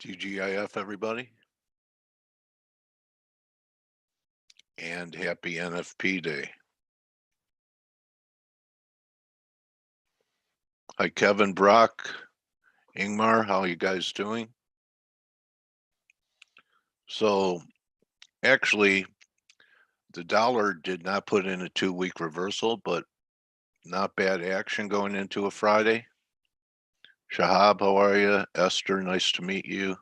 TGIF, everybody, and happy NFP Day. Hi, Kevin, Brock, Ingmar, how are you guys doing? So, actually, the dollar did not put in a 2-week reversal, but not bad action going into a Friday. Shahab, how are you? Esther, nice to meet you.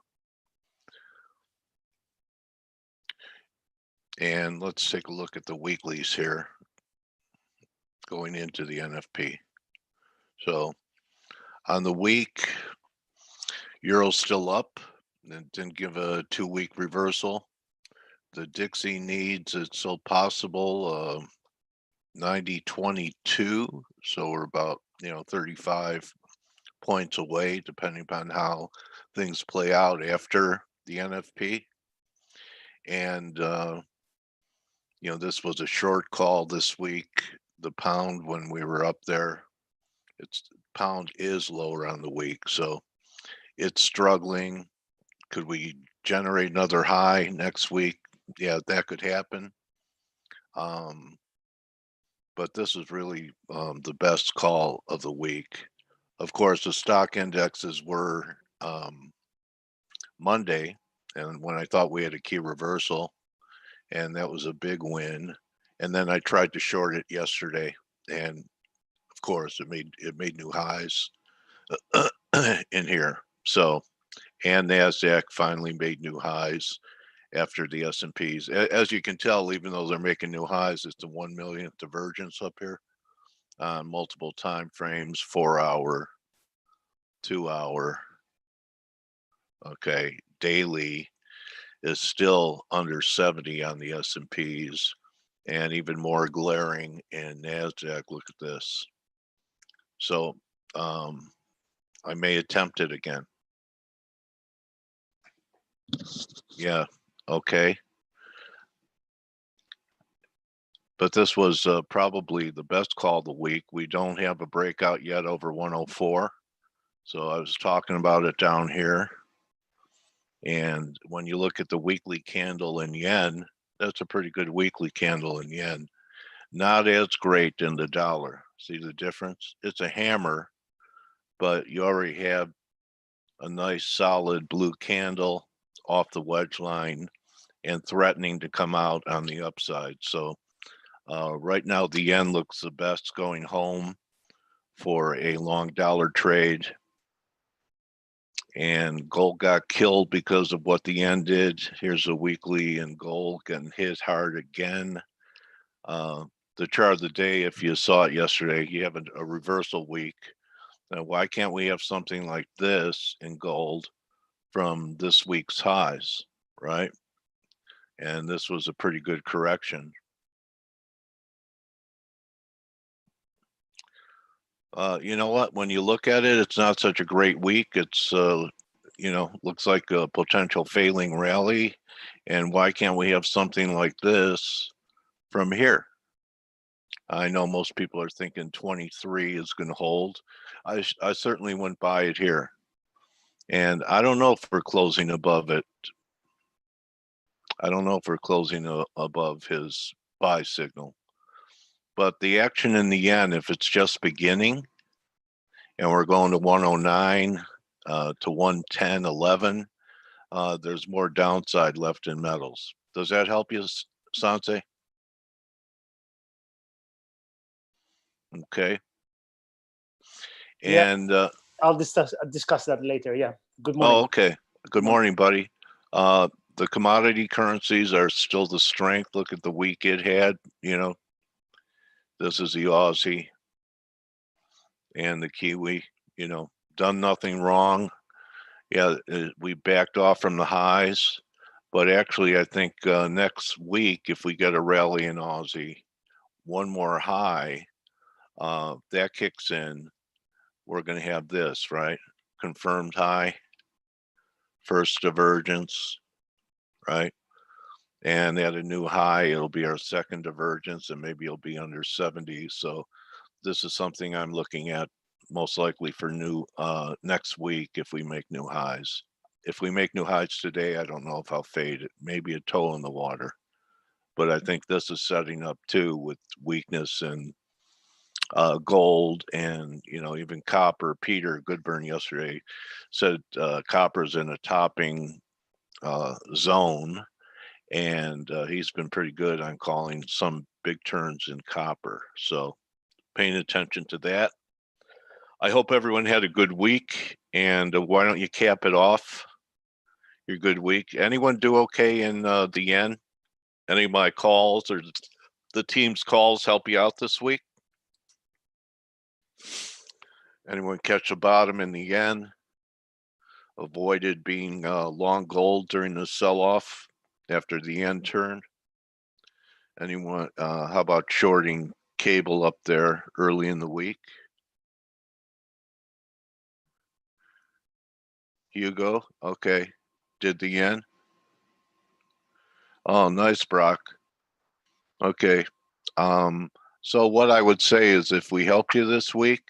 And let's take a look at the weeklies here going into the NFP. So, on the week, Euro's still up and didn't give a 2-week reversal. The Dixie needs, it's still possible, 90.22. So we're about, 35 points away, depending upon how things play out after the NFP. And, this was a short call this week. The pound, when we were up there, pound is lower on the week. So it's struggling. Could we generate another high next week? Yeah, that could happen. But this is really the best call of the week. Of course, the stock indexes were Monday, and when I thought we had a key reversal, and that was a big win. And then I tried to short it yesterday, and of course, it made new highs in here. So, and Nasdaq finally made new highs after the S&Ps. As you can tell, even though they're making new highs, it's the 1 millionth divergence up here on multiple time frames, 4-hour, 2-hour. Okay, daily is still under 70 on the S&Ps, and even more glaring in Nasdaq. Look at this. So I may attempt it again. Yeah, okay. But this was probably the best call of the week. We don't have a breakout yet over 104. So I was talking about it down here. And when you look at the weekly candle in yen, that's a pretty good weekly candle in yen. Not as great in the dollar. See the difference? It's a hammer, but you already have a nice solid blue candle off the wedge line and threatening to come out on the upside. So right now, the yen looks the best going home for a long dollar trade. And gold got killed because of what the yen did. Here's a weekly in gold getting hit hard again. The chart of the day, if you saw it yesterday, you have a reversal week. Now, why can't we have something like this in gold from this week's highs, right? And this was a pretty good correction. You know what? When you look at it, it's not such a great week. It's, looks like a potential failing rally. And why can't we have something like this from here? I know most people are thinking 23 is going to hold. I certainly wouldn't buy it here. And I don't know if we're closing above it. I don't know if we're closing above his buy signal. But the action in the yen, if it's just beginning, and we're going to 109 to 110.11, there's more downside left in metals. Does that help you, Sanse? Okay. Yeah, And I'll discuss that later. Yeah. Good oh, morning. okay. Good morning, buddy. The commodity currencies are still the strength. Look at the week it had. This is the Aussie and the Kiwi. Done nothing wrong. Yeah, we backed off from the highs, but actually, I think next week, if we get a rally in Aussie, one more high, that kicks in. We're going to have this, right? Confirmed high, first divergence, right? And at a new high, it'll be our second divergence, and maybe it'll be under 70. So this is something I'm looking at most likely for new next week if we make new highs. if we make new highs today, I don't know if I'll fade it. Maybe a toe in the water. But I think this is setting up too with weakness in gold and, even copper. Peter Goodburn yesterday said copper's in a topping zone, and he's been pretty good on calling some big turns in copper. So paying attention to that. I hope everyone had a good week, and why don't you cap it off? Your good week. Anyone do okay in the yen? Any of my calls or the team's calls help you out this week? Anyone catch the bottom in the yen? Avoided being long gold during the sell-off after the yen turn? Anyone, how about shorting cable up there early in the week? Hugo, okay. Did the yen? Oh, nice, Brock. Okay. So what I would say is if we helped you this week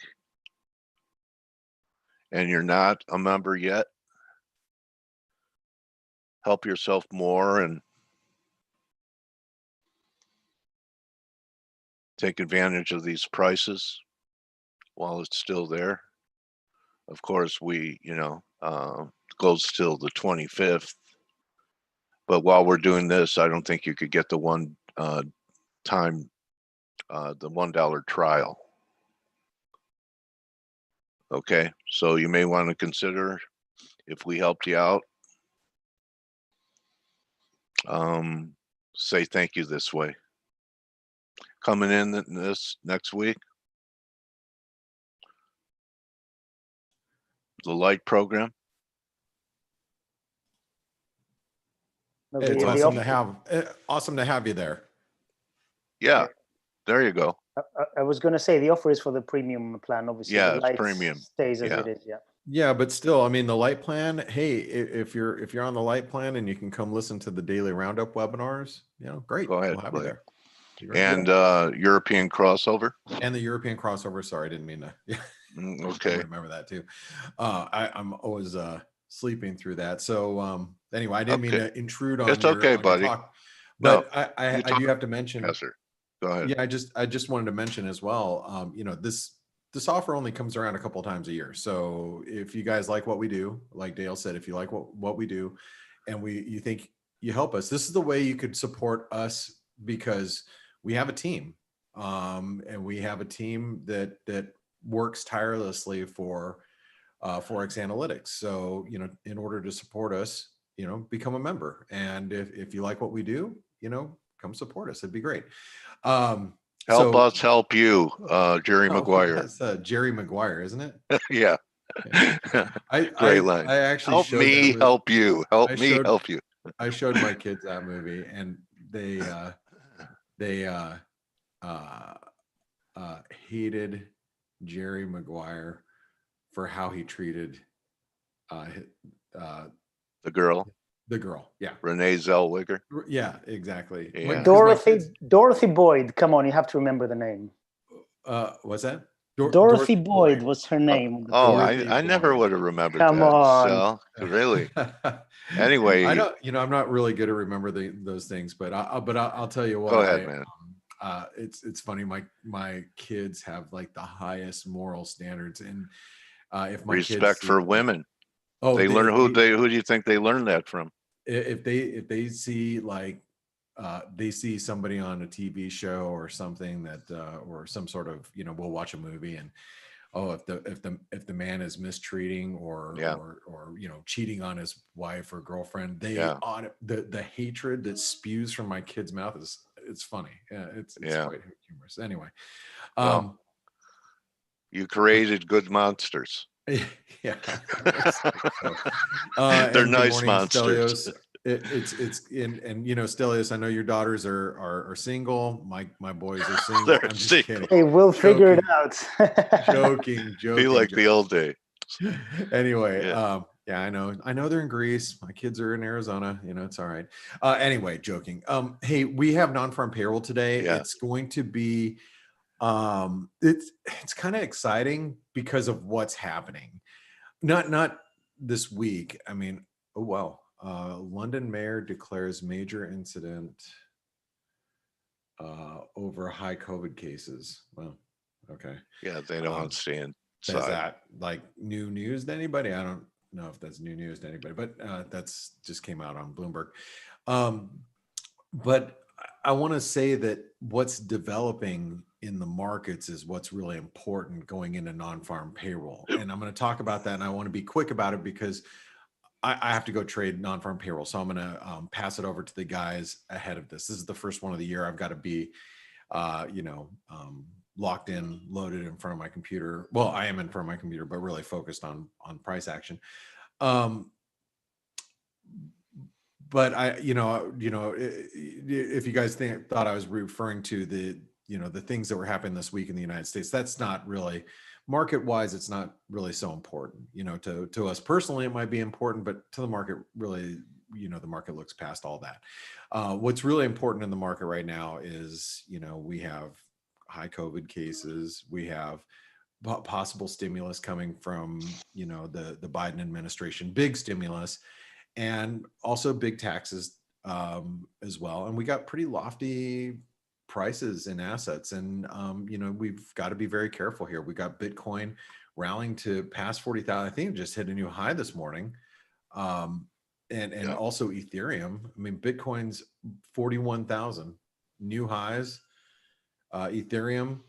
and you're not a member yet, help yourself more and take advantage of these prices while it's still there. Of course, goes till the 25th. But while we're doing this, I don't think you could get the the $1 trial. Okay, so you may want to consider if we helped you out, say thank you this way. Coming in this next week, the light program. It's awesome to have you there. Yeah, there you go. I was going to say the offer is for the premium plan. Obviously, Yeah, the it's light premium. stays as it is. Yeah. Yeah, but still, I mean, the light plan. Hey, if you're on the light plan and you can come listen to the daily roundup webinars, great. Go ahead, we'll have you there. And European crossover. And the European crossover. Sorry, I didn't mean to. Yeah. Okay. I remember that too. I'm always sleeping through that. So anyway, I didn't mean to intrude on it's okay, buddy. your talk, but no, I do have to mention. Yes, sir. Go ahead. Yeah, I just wanted to mention as well. This offer only comes around a couple of times a year. So if you guys like what we do, like Dale said, if you like what we do, and you think you help us, this is the way you could support us, because we have a team, and we have a team that works tirelessly for Forex Analytics. So in order to support us, become a member, and if you like what we do, come support us. It'd be great. Help us help you, Jerry Maguire. That's Jerry Maguire, isn't it? Yeah. Great line. I actually help me help you. Help you. I showed my kids that movie, and they hated Jerry Maguire for how he treated the girl. The girl, yeah. Renee Zellweger. Yeah, exactly. Yeah. Dorothy Boyd. Come on, you have to remember the name. What's that? Dorothy Boyd was her name. I never would have remembered Come that. on. So, really? Anyway, I don't. I'm not really good at remember those things, but I'll tell you what. Go ahead, man. It's funny. My kids have like the highest moral standards, and if my respect kids for women. Oh, they learn who do you think they learned that from? If they see like they see somebody on a TV show or something that or some sort of we'll watch a movie, and if the man is mistreating or cheating on his wife or girlfriend, the hatred that spews from my kid's mouth it's funny. Yeah, it's quite humorous. Anyway, you created good monsters. Yeah. They're nice monsters. Stelios. It's Stelios, I know your daughters are single. My boys are single. I'm just kidding. Hey, we'll figure it out. joking. Be like the old day. Anyway, I know they're in Greece. My kids are in Arizona. It's all right. Anyway, joking. Hey, we have non-farm payroll today. Yeah. It's going to be it's kind of exciting because of what's happening. Not this week. I mean, Oh, wow. London mayor declares major incident over high COVID cases. Well, okay. Yeah, they don't want to stay Is inside. that like new news to anybody? I don't know if that's new news to anybody, but that's just came out on Bloomberg. But I want to say that what's developing in the markets is what's really important going into non-farm payroll. And I'm going to talk about that. And I want to be quick about it because I have to go trade non-farm payroll. So I'm going to pass it over to the guys ahead of this. This is the first one of the year. I've got to be, locked in, loaded in front of my computer. Well, I am in front of my computer, but really focused on price action. But if you guys thought I was referring to the things that were happening this week in the United States, that's not really market wise. It's not really so important, to us personally, it might be important, but to the market, really, the market looks past all that. What's really important in the market right now is, we have high COVID cases. We have possible stimulus coming from, the Biden administration, big stimulus, and also big taxes as well. And we got pretty lofty prices in assets. And, we've got to be very careful here. We got Bitcoin rallying to past 40,000. I think it just hit a new high this morning. And also Ethereum. I mean, Bitcoin's 41,000 new highs. Ethereum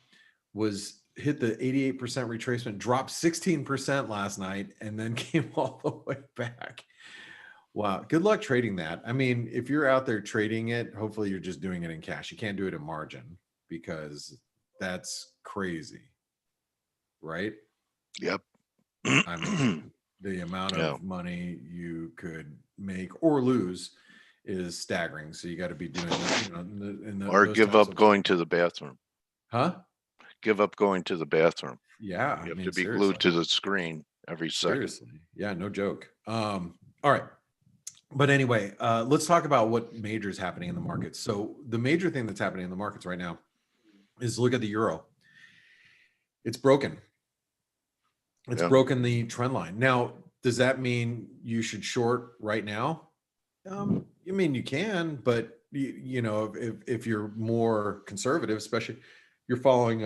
was hit the 88% retracement, dropped 16% last night, and then came all the way back. Wow. Good luck trading that. I mean, if you're out there trading it, hopefully you're just doing it in cash. You can't do it in margin because that's crazy. Right? Yep. I mean, the amount of money you could make or lose is staggering. So you got to be doing that, or give up going to the bathroom. Huh? Give up going to the bathroom. Yeah. You have to be glued to the screen every second. Seriously. Yeah, no joke. All right. But anyway, let's talk about what major is happening in the markets. So the major thing that's happening in the markets right now is look at the euro. It's broken. It's broken the trend line. Now, does that mean you should short right now? I mean, you can, but if you're more conservative, especially you're following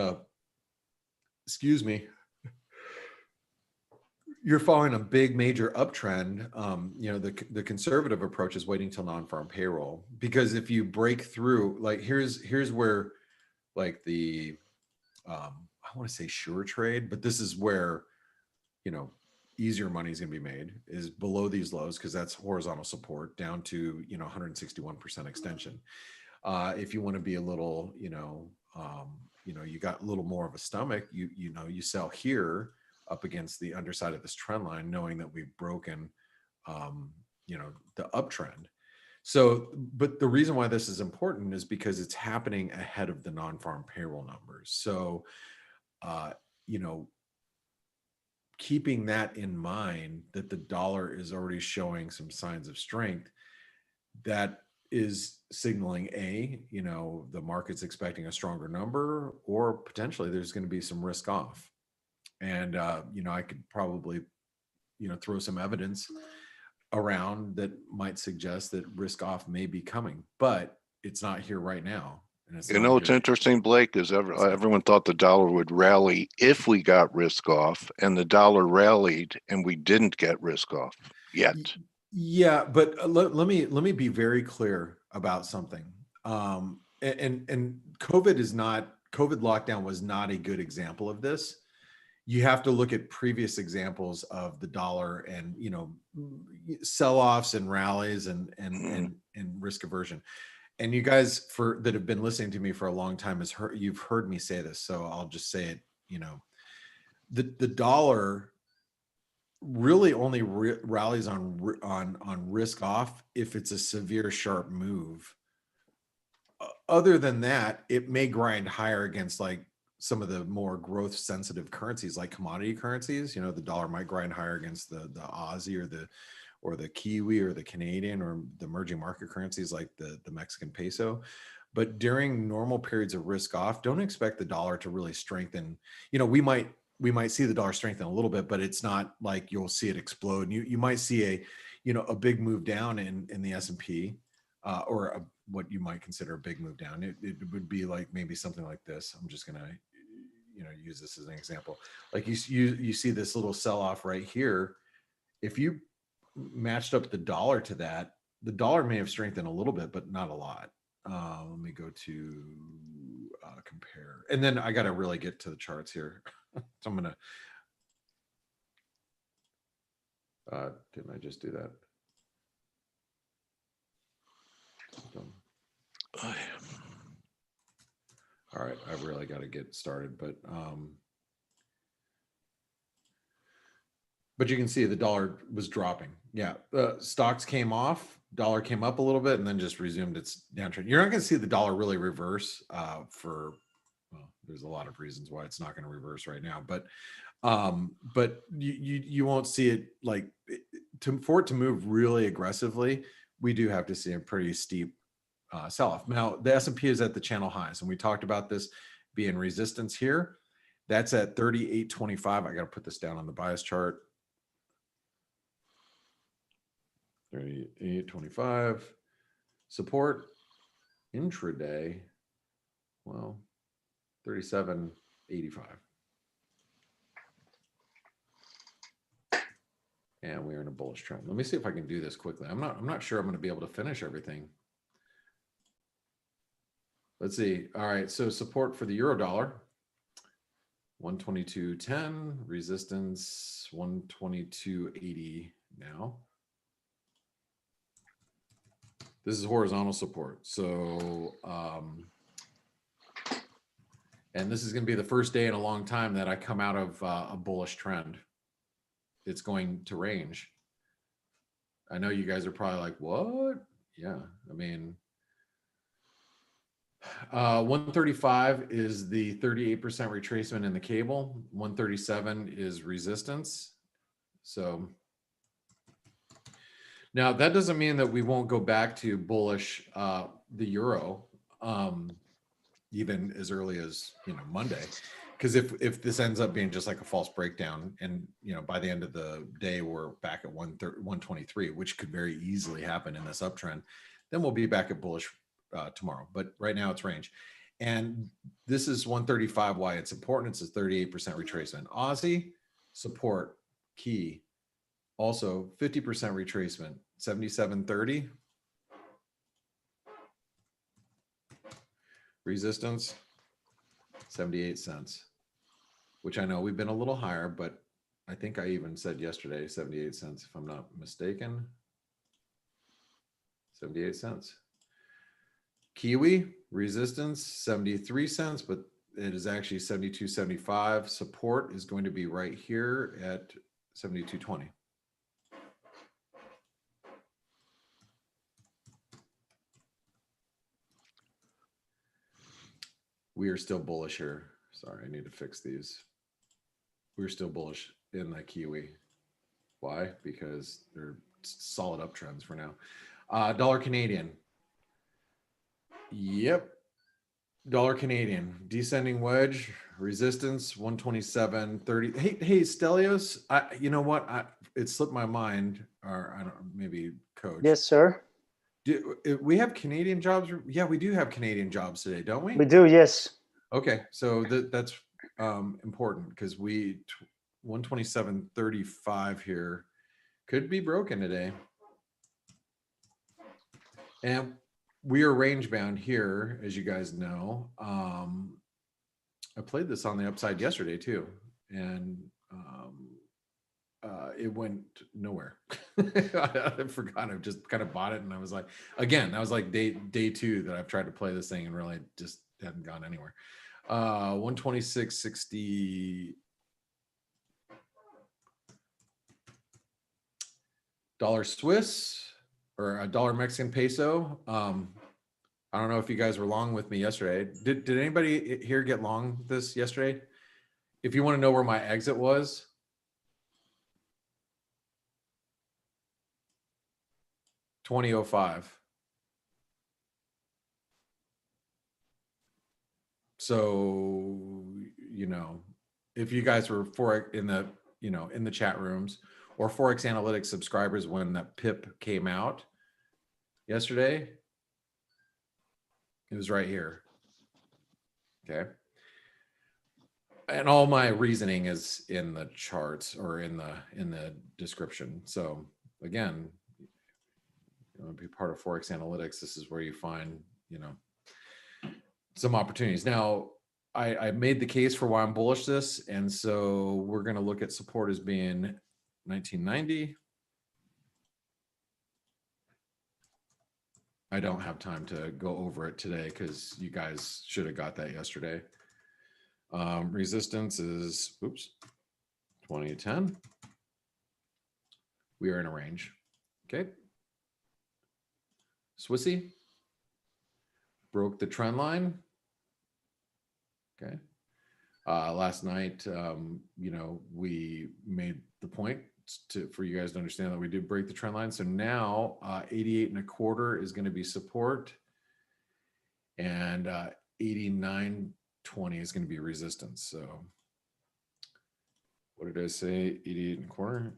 you're following a big major uptrend. The conservative approach is waiting till non-farm payroll, because if you break through, like here's where like the I want to say sure trade, but this is where easier money is going to be made, is below these lows, because that's horizontal support down to 161% extension. If you want to be a little you got a little more of a stomach, you sell here up against the underside of this trend line, knowing that we've broken the uptrend. So, but the reason why this is important is because it's happening ahead of the non-farm payroll numbers. So keeping that in mind, that the dollar is already showing some signs of strength, that is signaling the market's expecting a stronger number, or potentially there's going to be some risk off. And I could probably throw some evidence around that might suggest that risk off may be coming, but it's not here right now. And it's what's interesting, Blake, is everyone thought the dollar would rally if we got risk off, and the dollar rallied and we didn't get risk off yet. Yeah, but let me be very clear about something. And COVID lockdown was not a good example of this. You have to look at previous examples of the dollar and sell-offs and rallies and risk aversion. And you guys that have been listening to me for a long time you've heard me say this, so I'll just say it. The dollar really only rallies on risk off if it's a severe sharp move. Other than that, it may grind higher against like some of the more growth sensitive currencies, like commodity currencies. The dollar might grind higher against the Aussie or the Kiwi or the Canadian or the emerging market currencies like the Mexican peso. But during normal periods of risk off, don't expect the dollar to really strengthen. We might see the dollar strengthen a little bit, but it's not like you'll see it explode. You might see a big move down in the S&P, or what you might consider a big move down. It would be like maybe something like this. I'm just gonna use this as an example. Like you see this little sell off right here. If you matched up the dollar to that, the dollar may have strengthened a little bit, but not a lot. Let me go to compare, and then I got to really get to the charts here. So I'm gonna. Didn't I just do that? All right, I've really got to get started, but you can see the dollar was dropping. Yeah, stocks came off, dollar came up a little bit, and then just resumed its downtrend. You're not going to see the dollar really reverse there's a lot of reasons why it's not going to reverse right now, but you won't see it like for it to move really aggressively. We do have to see a pretty steep sell-off. Now the S&P is at the channel highs, and we talked about this being resistance here. That's at 38.25. I got to put this down on the bias chart. 38.25 support intraday. Well, 37.85. And we're in a bullish trend. Let me see if I can do this quickly. I'm not sure I'm going to be able to finish everything. Let's see. All right, so support for the euro dollar, 122.10, resistance 122.80 now. This is horizontal support. So and this is going to be the first day in a long time that I come out of a bullish trend. It's going to range. I know you guys are probably like, what? Yeah, I mean, 135 is the 38% retracement in the cable. 137 is resistance. So now that doesn't mean that we won't go back to bullish the euro even as early as Monday, because if this ends up being just like a false breakdown, and by the end of the day we're back at 123, which could very easily happen in this uptrend, then we'll be back at bullish tomorrow. But right now it's range, and this is 135. Why it's important? It's a 38% retracement. Aussie support key, also 50% retracement, 77.30. Resistance 78 cents, which I know we've been a little higher, but I think I even said yesterday 78 cents, if I'm not mistaken. 78 cents. Kiwi resistance 73 cents, but it is actually 72.75. Support is going to be right here at 72.20. We are still bullish here. Sorry, I need to fix these. We're still bullish in the Kiwi. Why? Because they're solid uptrends for now. Dollar Canadian. Yep. Dollar Canadian. Descending wedge. Resistance 127.30. Hey, Stelios. You know what? It slipped my mind. Or I don't. Maybe Coach. Yes, sir. Do we have Canadian jobs? Yeah, we do have Canadian jobs today, don't we? We do, yes. Okay, so that's important, because 127.35 here could be broken today, and we are range bound here, as you guys know. I played this on the upside yesterday too, and it went nowhere. I forgot. I just kind of bought it, and I was like, again, that was like day two that I've tried to play this thing, and really just hadn't gone anywhere. 126.60. Dollar Swiss, or a dollar Mexican peso. I don't know if you guys were long with me yesterday. Did anybody here get long this yesterday? If you want to know where my exit was, $20.05. So, if you guys were for it in the chat rooms, or Forex Analytics subscribers when that PIP came out yesterday, it was right here. Okay. And all my reasoning is in the charts or in the description. So again, you know, be part of Forex Analytics. This is where you find, you know, some opportunities. Now, I made the case for why I'm bullish this, and so we're going to look at support as being 1990. I don't have time to go over it today because you guys should have got that yesterday. Resistance is, oops, 2010. We are in a range. Okay. Swissy broke the trend line. Okay. Last night, you know, we made the point for you guys to understand that we did break the trend line. So now 88.25 is going to be support, and 89.20 is going to be resistance. So what did I say? 88.25,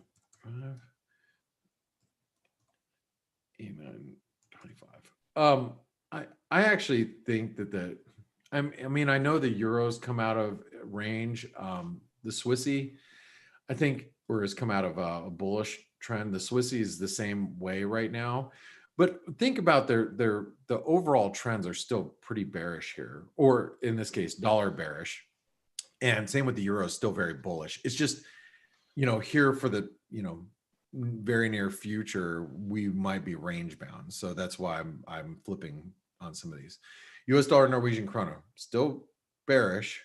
89.25. I actually think that I mean, I know the euros come out of range. The Swissy, I think, or has come out of a bullish trend. The Swissy is the same way right now, but think about the overall trends are still pretty bearish here, or in this case, dollar bearish, and same with the euro, still very bullish. It's just, you know, here for the, you know, very near future, we might be range bound. So that's why I'm flipping on some of these. US dollar, Norwegian krona, still bearish.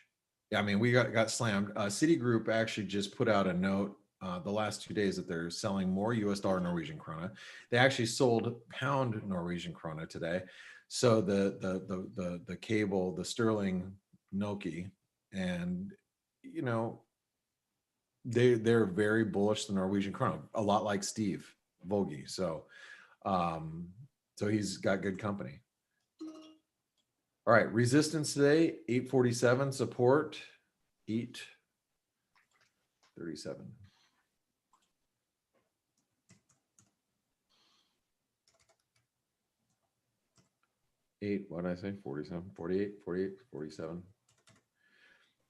Yeah, I mean, we got slammed. Citigroup actually just put out a note the last 2 days that they're selling more US dollar, Norwegian krona. They actually sold pound Norwegian krona today. So the cable, the sterling Noki, and you know, they're very bullish the Norwegian krona, a lot like Steve Vogie. So so he's got good company. All right, resistance today, 847, support, 837. What did I say? 47, 48, 48, 47.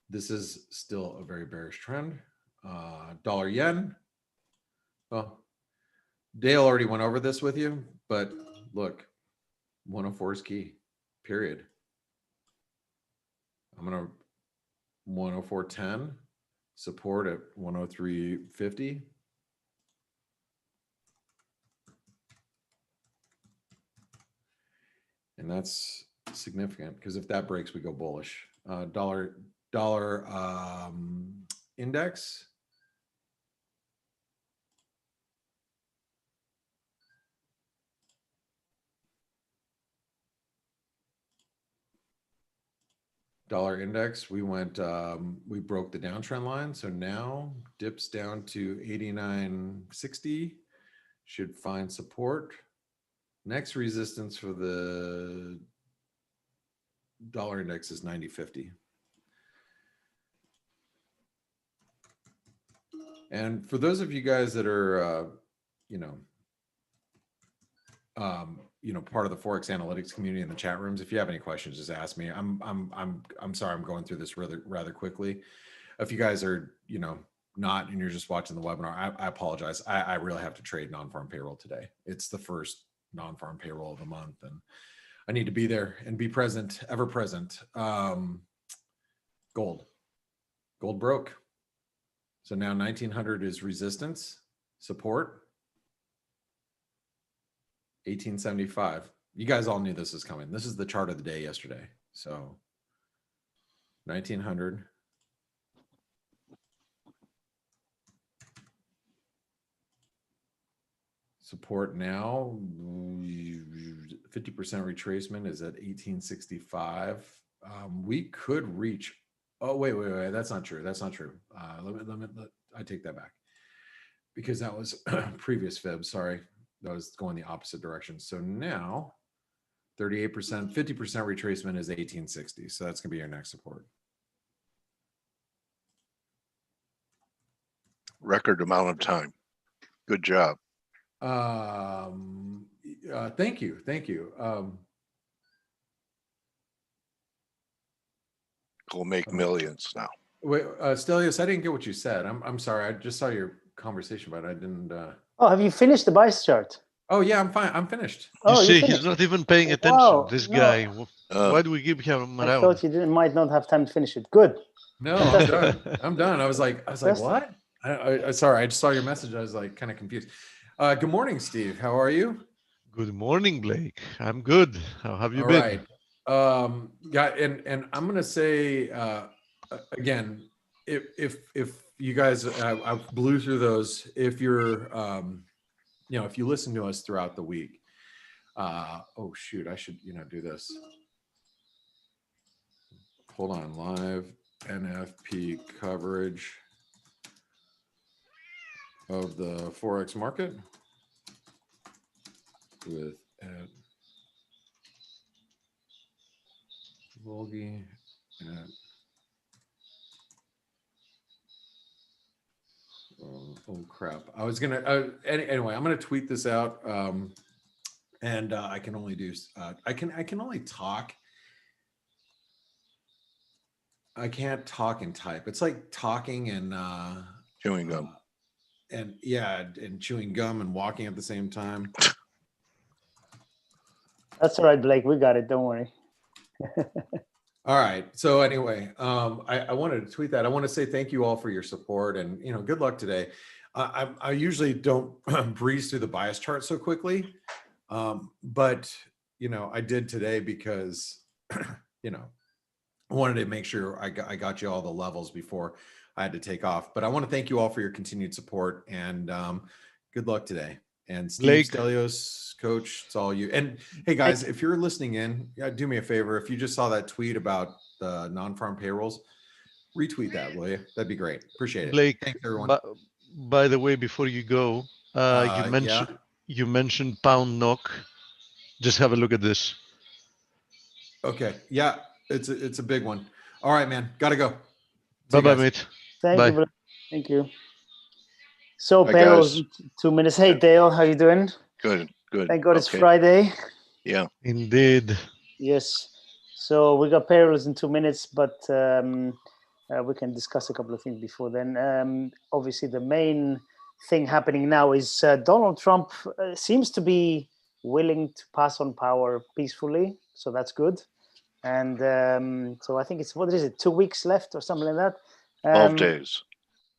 This is still a very bearish trend. Dollar yen. Well, Dale already went over this with you, but look, 104 is key, period. I'm going to 104.10, support at 103.50. And that's significant because if that breaks, we go bullish. Dollar index. Dollar index, we went, we broke the downtrend line. So now dips down to 89.60, should find support. Next resistance for the dollar index is 90.50. And for those of you guys that are, you know, part of the Forex Analytics community in the chat rooms, if you have any questions, just ask me. I'm sorry, I'm going through this rather quickly. If you guys are, you know, not, and you're just watching the webinar, I apologize. I really have to trade non-farm payroll today. It's the first non-farm payroll of the month, and I need to be there and be present, ever present. Gold broke. So now 1900 is resistance, support, 1875. You guys all knew this is coming. This is the chart of the day yesterday. So 1900. Support now, 50% retracement is at 1865. We could reach, oh, wait, that's not true. That's not true. I take that back because that was previous fib. Sorry, that was going the opposite direction. So now 38%, 50% retracement is 1860. So that's gonna be your next support. Record amount of time. Good job. Thank you. Thank you. We'll make millions now. Wait, Stelios, I didn't get what you said. I'm sorry. I just saw your conversation, but I didn't. Oh, have you finished the bias chart? Oh yeah, I'm fine. I'm finished. You Oh, see, you he's finished. not even paying attention. Wow, This no. guy. Uh, Why do we keep him I around? thought you might not have time to finish it. Good. No, I'm done. I'm done. I was like, Fantastic. what? I sorry. I just saw your message. I was like, kind of confused. Good morning, Steve. How are you? Good morning, Blake. I'm good. How have you All been? right. Yeah, and I'm gonna say again, if you guys, I blew through those. If you're, if you listen to us throughout the week, oh shoot, I should, do this. Hold on, live NFP coverage of the Forex market with Ed Volgi at oh crap. I was gonna anyway, I'm gonna tweet this out. And I can only do I can only talk. I can't talk and type. It's like talking and chewing gum. And yeah, and chewing gum and walking at the same time. That's all right, Blake. We got it. Don't worry. All right. So anyway, I wanted to tweet that. I want to say thank you all for your support and good luck today. I usually don't breeze through the bias chart so quickly, but I did today because I wanted to make sure I got you all the levels before I had to take off. But I want to thank you all for your continued support and good luck today. And Steve, Blake. Stelios, Coach, it's all you. And hey guys, if you're listening in, do me a favor. If you just saw that tweet about the non-farm payrolls, retweet that, will you? That'd be great. Appreciate it. Blake, Thanks everyone. by the way, before you go, you mentioned pound knock. Just have a look at this. Okay. Yeah, it's a big one. All right, man. Gotta go. Bye-bye, mate. Thank Bye. you, Blake. Thank you. So Hi, payrolls guys. in 2 minutes. Hey, Dale, how you doing? Good. Thank God it's Okay. Friday. Yeah. Indeed. Yes. So we got payrolls in 2 minutes, but we can discuss a couple of things before then. Obviously, the main thing happening now is Donald Trump seems to be willing to pass on power peacefully. So that's good. And so I think it's, 2 weeks left or something like that? 12 days.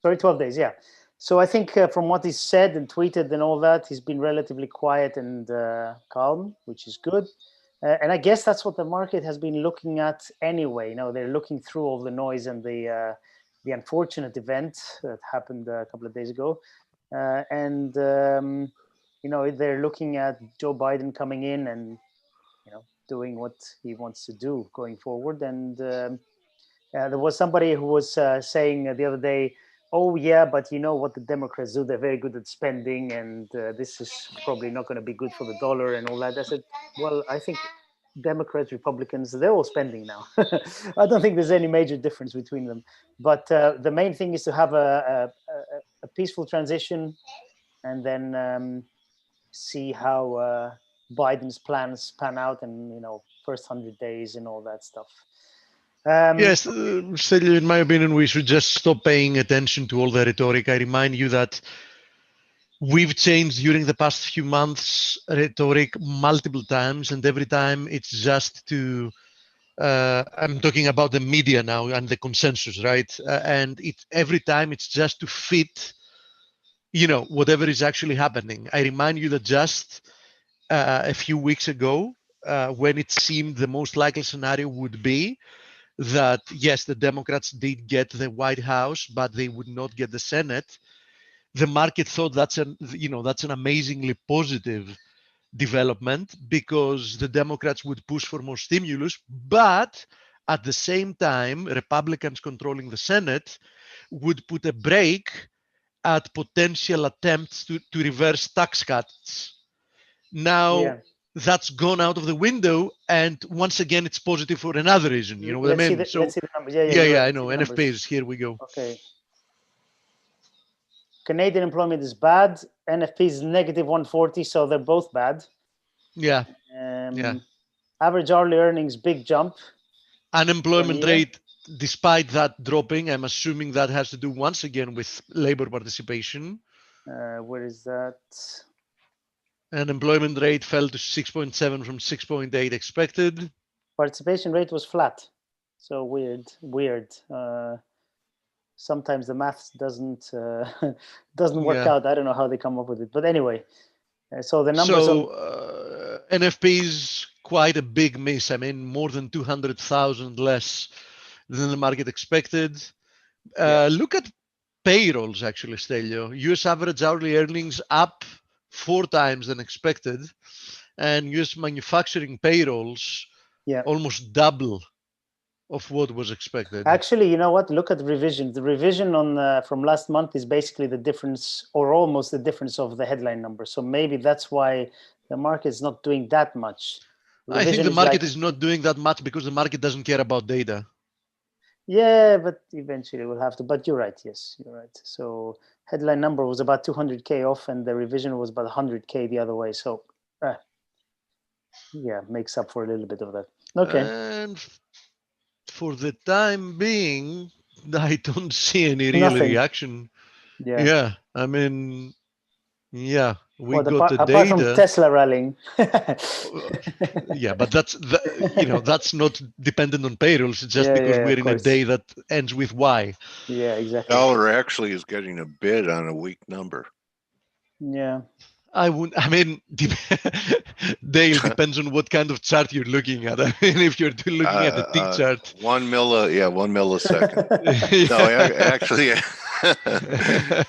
Sorry, 12 days, yeah. So I think from what he's said and tweeted and all that, he's been relatively quiet and calm, which is good. And I guess that's what the market has been looking at anyway. They're looking through all the noise and the unfortunate event that happened a couple of days ago. They're looking at Joe Biden coming in and, doing what he wants to do going forward. And there was somebody who was saying the other day, oh, yeah, but what the Democrats do, they're very good at spending, and this is probably not going to be good for the dollar and all that. I said, well, I think Democrats, Republicans, they're all spending now. I don't think there's any major difference between them. But the main thing is to have a peaceful transition and then see how Biden's plans pan out and, first 100 days and all that stuff. Yes, Sergio, in my opinion, we should just stop paying attention to all the rhetoric. I remind you that we've changed during the past few months rhetoric multiple times, and every time it's just to, I'm talking about the media now and the consensus, right? And every time it's just to fit, whatever is actually happening. I remind you that just a few weeks ago, when it seemed the most likely scenario would be that yes, the Democrats did get the White House, but they would not get the Senate. The market thought that's an amazingly positive development because the Democrats would push for more stimulus, but at the same time, Republicans controlling the Senate would put a brake at potential attempts to reverse tax cuts. Now, that's gone out of the window, and once again, it's positive for another reason. You know what I mean? Let's see the numbers. Yeah, I know. NFPs, here we go. Okay. Canadian employment is bad, NFP is negative 140, so they're both bad. Yeah. Yeah. Average hourly earnings, big jump. Unemployment rate, despite that dropping, I'm assuming that has to do once again with labor participation. Where is that? Unemployment rate fell to 6.7 from 6.8 expected. Participation rate was flat. So weird. Sometimes the maths doesn't work out. I don't know how they come up with it, but anyway. So the numbers. So NFP is quite a big miss. I mean, more than 200,000 less than the market expected. Look at payrolls, actually, Stelio. US average hourly earnings up 4 times than expected, and US manufacturing payrolls almost double of what was expected. Actually, you know what? Look at the revision. The revision on from last month is basically the difference, or almost the difference of the headline number. So maybe that's why the market is not doing that much. I think the market is not doing that much because the market doesn't care about data. Yeah, but eventually we'll have to. But you're right. Yes, you're right. So headline number was about 200K off, and the revision was about 100K the other way. So yeah, makes up for a little bit of that. Okay. And for the time being, I don't see any real reaction. Yeah, I mean, yeah, we got the data. Apart from Tesla rallying. Yeah, but that's that's not dependent on payrolls. It's just because we're in a day that ends with Y. Yeah, exactly. Dollar actually is getting a bid on a weak number. Yeah. I mean, Dale, depends on what kind of chart you're looking at. I mean, if you're looking at the tick chart. 1 millisecond. No, actually,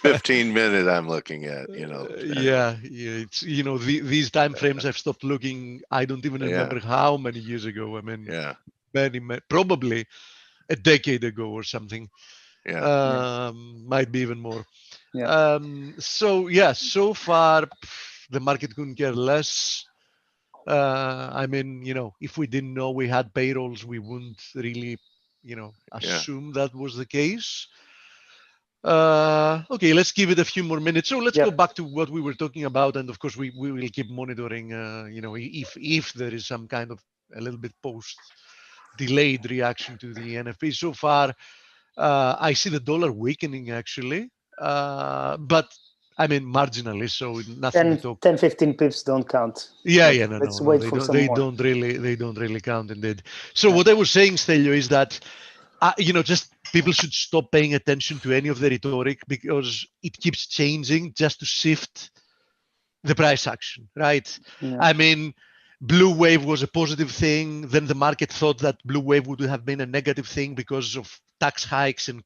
15-minute I'm looking at, Yeah, it's, these time frames I've stopped looking. I don't even remember how many years ago. I mean, many, probably a decade ago or something. Might be even more. So far the market couldn't care less. I mean, if we didn't know we had payrolls, we wouldn't really, assume that was the case. Okay, let's give it a few more minutes. So let's go back to what we were talking about, and of course we will keep monitoring. If there is some kind of a little bit post-delayed reaction to the NFP. So far, I see the dollar weakening actually, but I mean marginally, so nothing to talk. 10-15 pips don't count. No, they don't really count indeed. So what I was saying, Stelio, is that just people should stop paying attention to any of the rhetoric because it keeps changing just to shift the price action, right? I mean, blue wave was a positive thing. Then the market thought that blue wave would have been a negative thing because of tax hikes in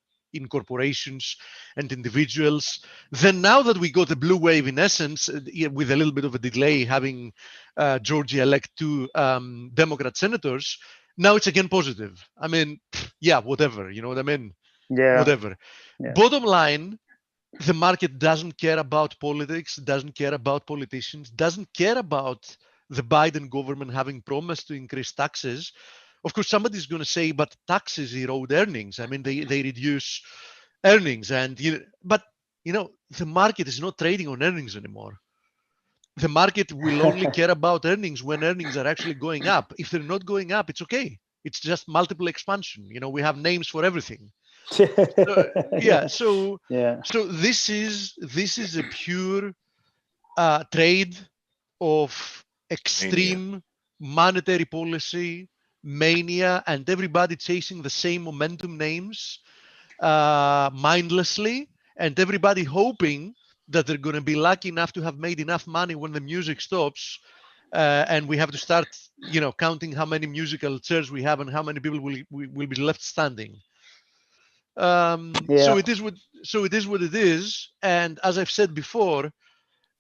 corporations and individuals. Then now that we got the blue wave, in essence, with a little bit of a delay, having Georgia elect 2 Democrat senators, now it's again positive. I mean, yeah, whatever, you know what I mean? Yeah. Whatever. Yeah. Bottom line, the market doesn't care about politics, doesn't care about politicians, doesn't care about the Biden government having promised to increase taxes. Of course, somebody's going to say, but taxes erode earnings. I mean, they reduce earnings. But the market is not trading on earnings anymore. The market will only care about earnings when earnings are actually going up. If they're not going up, it's okay. It's just multiple expansion. We have names for everything. So this is a pure trade of extreme monetary policy mania, and everybody chasing the same momentum names mindlessly, and everybody hoping that they're going to be lucky enough to have made enough money when the music stops, and we have to start, counting how many musical chairs we have and how many people will be left standing. So it is what it is. And as I've said before,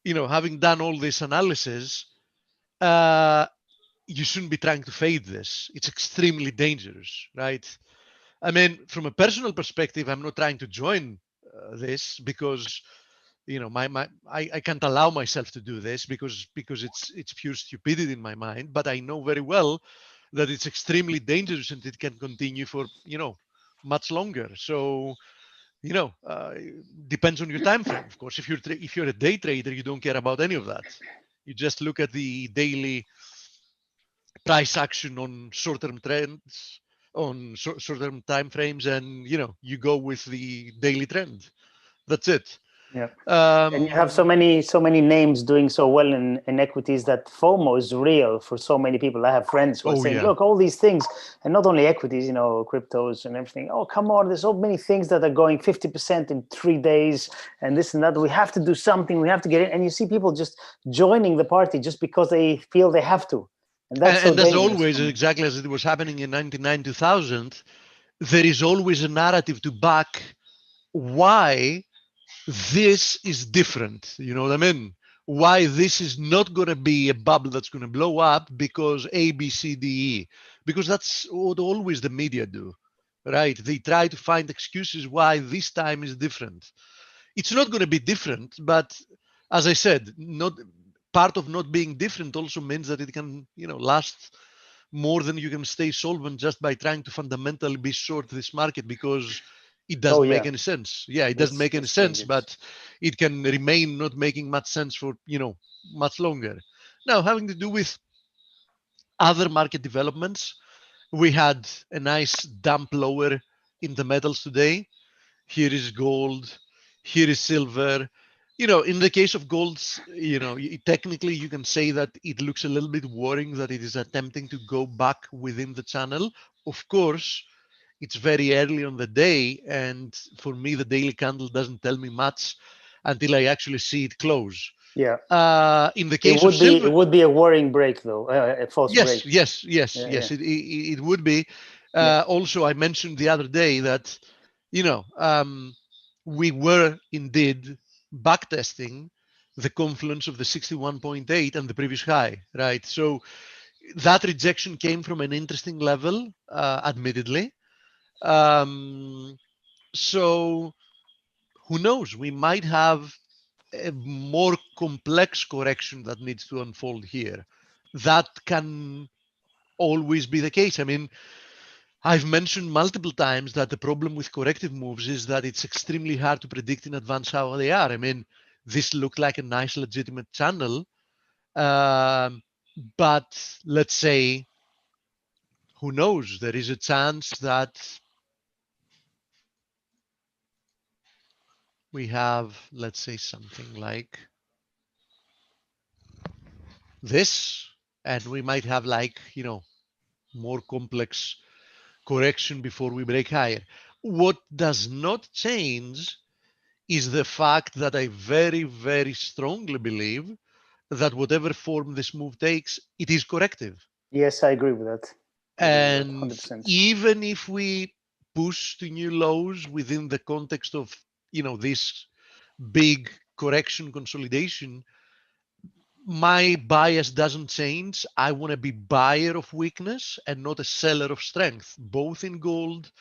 having done all this analysis, you shouldn't be trying to fade this. It's extremely dangerous, right? I mean, from a personal perspective, I'm not trying to join this because, I can't allow myself to do this because it's pure stupidity in my mind. But I know very well that it's extremely dangerous and it can continue for, much longer. So, depends on your time frame. Of course, if you're a day trader, you don't care about any of that. You just look at the daily price action on short-term trends, on short-term time frames, and you go with the daily trend. That's it. Yeah. And you have so many names doing so well in equities that FOMO is real for so many people. I have friends who are saying, look, all these things, and not only equities, cryptos and everything. Oh, come on, there's so many things that are going 50% in 3 days and this and that. We have to do something. We have to get in. And you see people just joining the party just because they feel they have to. And that's and as always, exactly as it was happening in 99, 2000, there is always a narrative to back why this is different. You know what I mean? Why this is not going to be a bubble that's going to blow up because A, B, C, D, E. Because that's what always the media do, right? They try to find excuses why this time is different. It's not going to be different, but as I said, not part of not being different also means that it can, last more than you can stay solvent just by trying to fundamentally be short this market, because it doesn't make any sense. Yeah, it doesn't make any sense, but it can remain not making much sense for, much longer. Now, having to do with other market developments, we had a nice dump lower in the metals today. Here is gold, here is silver. In the case of gold, technically you can say that it looks a little bit worrying that it is attempting to go back within the channel. Of course, it's very early on the day, and for me, the daily candle doesn't tell me much until I actually see it close. Yeah. In the case of silver, it would be a worrying break, though, a false break. Yes. It would be. Also, I mentioned the other day that, we were indeed backtesting the confluence of the 61.8 and the previous high, right? So that rejection came from an interesting level, admittedly. So who knows? We might have a more complex correction that needs to unfold here. That can always be the case. I mean, I've mentioned multiple times that the problem with corrective moves is that it's extremely hard to predict in advance how they are. I mean, this looked like a nice, legitimate channel. But let's say, who knows? There is a chance that we have, let's say, something like this, and we might have more complex correction before we break higher. What does not change is the fact that I very, very strongly believe that whatever form this move takes, it is corrective. Yes, I agree with that. And even if we push to new lows within the context of, this big correction consolidation, my bias doesn't change. I want to be buyer of weakness and not a seller of strength, both in gold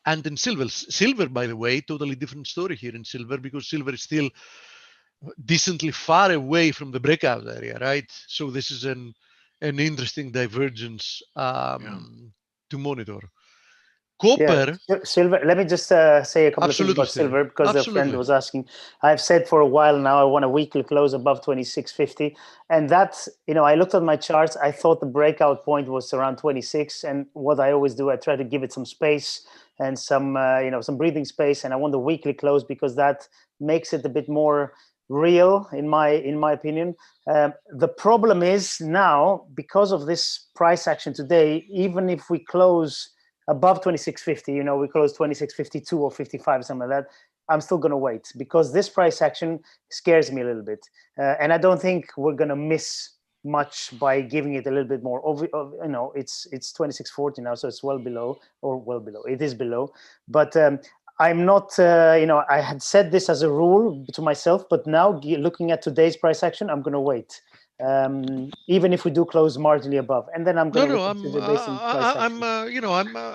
and in silver. Silver, by the way, totally different story here in silver, because silver is still decently far away from the breakout area, right? So this is an interesting divergence to monitor. Copper. Yeah, silver. Let me just say a couple of things about silver, because the friend was asking. I've said for a while now I want a weekly close above 26.50, and that's, I looked at my charts. I thought the breakout point was around 26, and what I always do, I try to give it some space and some some breathing space, and I want the weekly close because that makes it a bit more real in my opinion. The problem is now, because of this price action today, even if we close above 26.50, we close 26.52 or 55, something like that, I'm still going to wait, because this price action scares me a little bit. And I don't think we're going to miss much by giving it a little bit more. It's 26.40 now, so it's well below. It is below. But I'm not, I had said this as a rule to myself, but now looking at today's price action, I'm going to wait. Even if we do close marginally above, and then I'm going to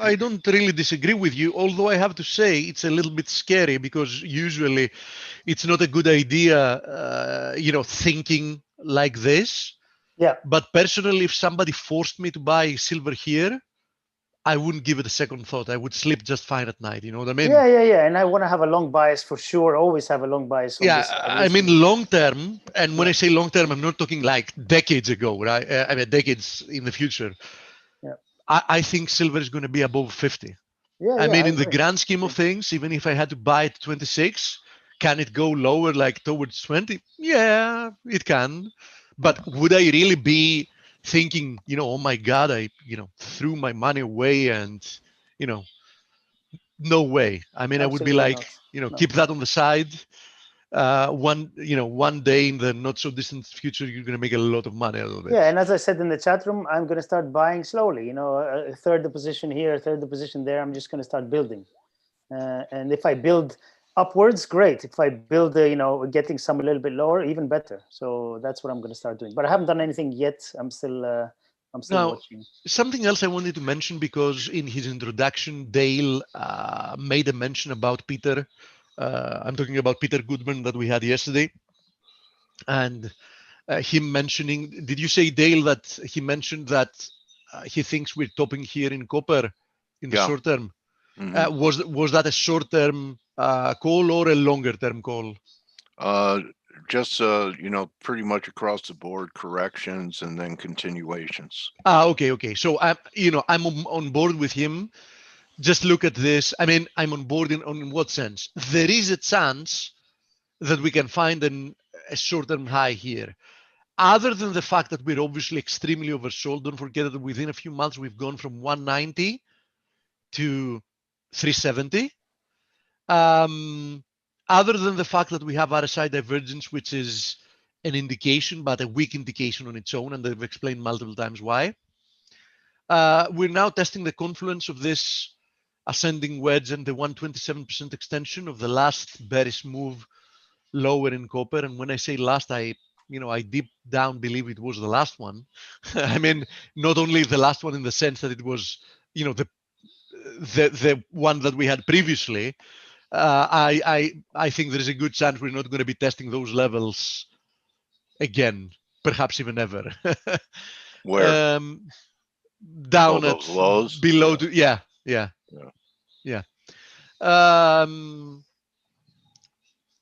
I don't really disagree with you, although I have to say it's a little bit scary, because usually it's not a good idea, thinking like this. Yeah. But personally, if somebody forced me to buy silver here, I wouldn't give it a second thought. I would sleep just fine at night. You know what I mean? Yeah. And I want to have a long bias for sure. Always have a long bias on Yeah, this. I mean long term. And when Yeah. I say long term, I'm not talking like decades ago, right? I mean decades in the future. Yeah. I think silver is going to be above 50. I mean, in the agree. grand scheme of things, even if I had to buy it 26, can it go lower, like towards 20? Yeah, it can. But would I really be thinking, oh my God, I, threw my money away and, you know, no way. I mean, I would be Absolutely like, not. No. keep that on the side. One day in the not so distant future, you're going to make a lot of money out of it. Yeah, and as I said in the chat room, I'm going to start buying slowly. A third the position here, a third the position there. I'm just going to start building. And if I build upwards, great. If I build, getting some a little bit lower, even better. So that's what I'm going to start doing. But I haven't done anything yet. I'm still watching. Something else I wanted to mention, because in his introduction, Dale made a mention about Peter. I'm talking about Peter Goodman that we had yesterday. And him mentioning, did you say, Dale, that he mentioned that he thinks we're topping here in copper in the short term? Mm-hmm. Was that a short term call or a longer term call? Just pretty much across the board corrections and then continuations. Okay. So I'm on board with him. Just look at this. I mean, I'm on board in what sense? There is a chance that we can find a short-term high here. Other than the fact that we're obviously extremely oversold, don't forget that within a few months we've gone from 190 to 370. Other than the fact that we have RSI divergence, which is an indication, but a weak indication on its own, and I've explained multiple times why. We're now testing the confluence of this ascending wedge and the 127% extension of the last bearish move lower in copper. And when I say last, I deep down believe it was the last one. I mean, not only the last one in the sense that it was, the one that we had previously. I think there is a good chance we're not going to be testing those levels again, perhaps even ever. Where? Down at lows? Below. Yeah.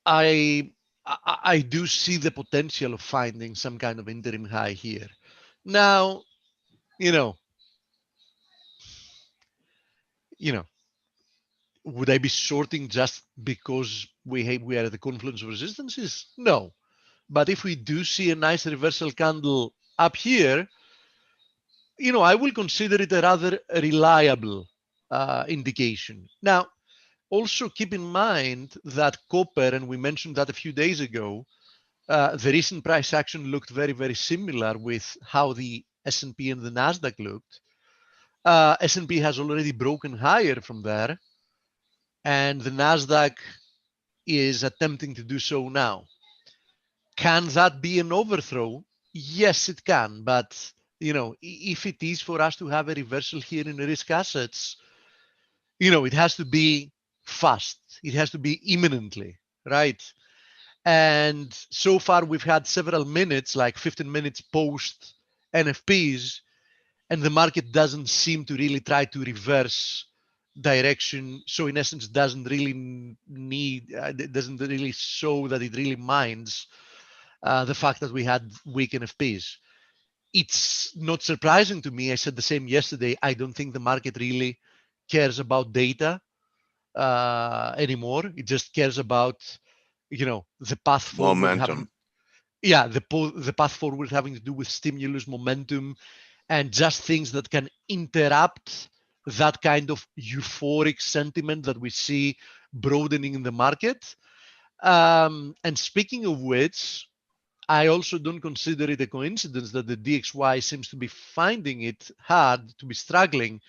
I do see the potential of finding some kind of interim high here. Now, would I be shorting just because we are at the confluence of resistances? No. But if we do see a nice reversal candle up here, I will consider it a rather reliable indication. Now, also keep in mind that copper, and we mentioned that a few days ago, the recent price action looked very, very similar with how the S&P and the Nasdaq looked. S&P has already broken higher from there, and the Nasdaq is attempting to do so now. Can that be an overthrow? Yes, it can. But, if it is for us to have a reversal here in risk assets, it has to be fast. It has to be imminently, right? And so far, we've had several minutes, like 15 minutes post NFPs, and the market doesn't seem to really try to reverse direction. So in essence, doesn't really show that it really minds the fact that we had weak NFPs. It's not surprising to me. I said the same yesterday. I don't think the market really cares about data anymore. It just cares about, the path forward. Momentum. The path forward having to do with stimulus, momentum, and just things that can interrupt that kind of euphoric sentiment that we see broadening in the market. And speaking of which, I also don't consider it a coincidence that the DXY seems to be finding it hard, to be struggling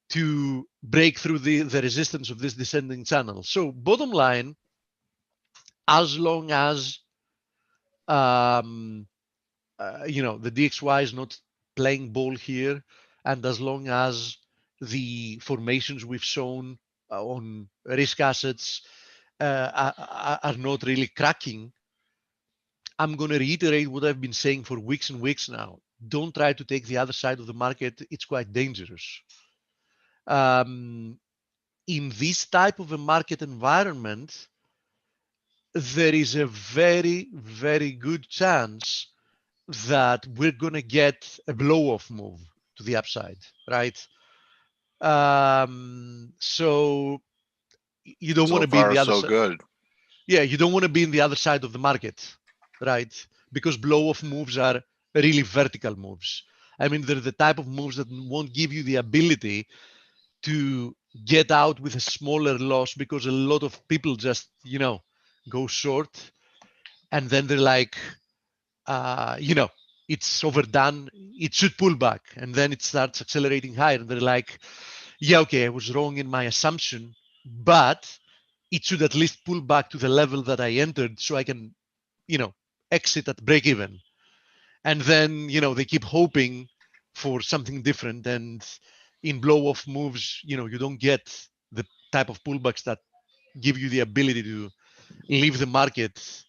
to break through the resistance of this descending channel. So bottom line, as long as the DXY is not playing ball here, and as long as the formations we've shown on risk assets are not really cracking, I'm going to reiterate what I've been saying for weeks and weeks now. Don't try to take the other side of the market. It's quite dangerous. In this type of a market environment, there is a very, very good chance that we're going to get a blow-off move to the upside, right? So you don't want So to be in far, the other so side. good. Yeah, you don't want to be in the other side of the market, right? Because blow-off moves are really vertical moves. I mean, they're the type of moves that won't give you the ability to get out with a smaller loss, because a lot of people just, go short, and then they're like, it's overdone. It should pull back, and then it starts accelerating higher, and they're like, yeah, okay, I was wrong in my assumption, but it should at least pull back to the level that I entered, so I can, exit at break even. And then, they keep hoping for something different. And in blow off moves, you don't get the type of pullbacks that give you the ability to leave the market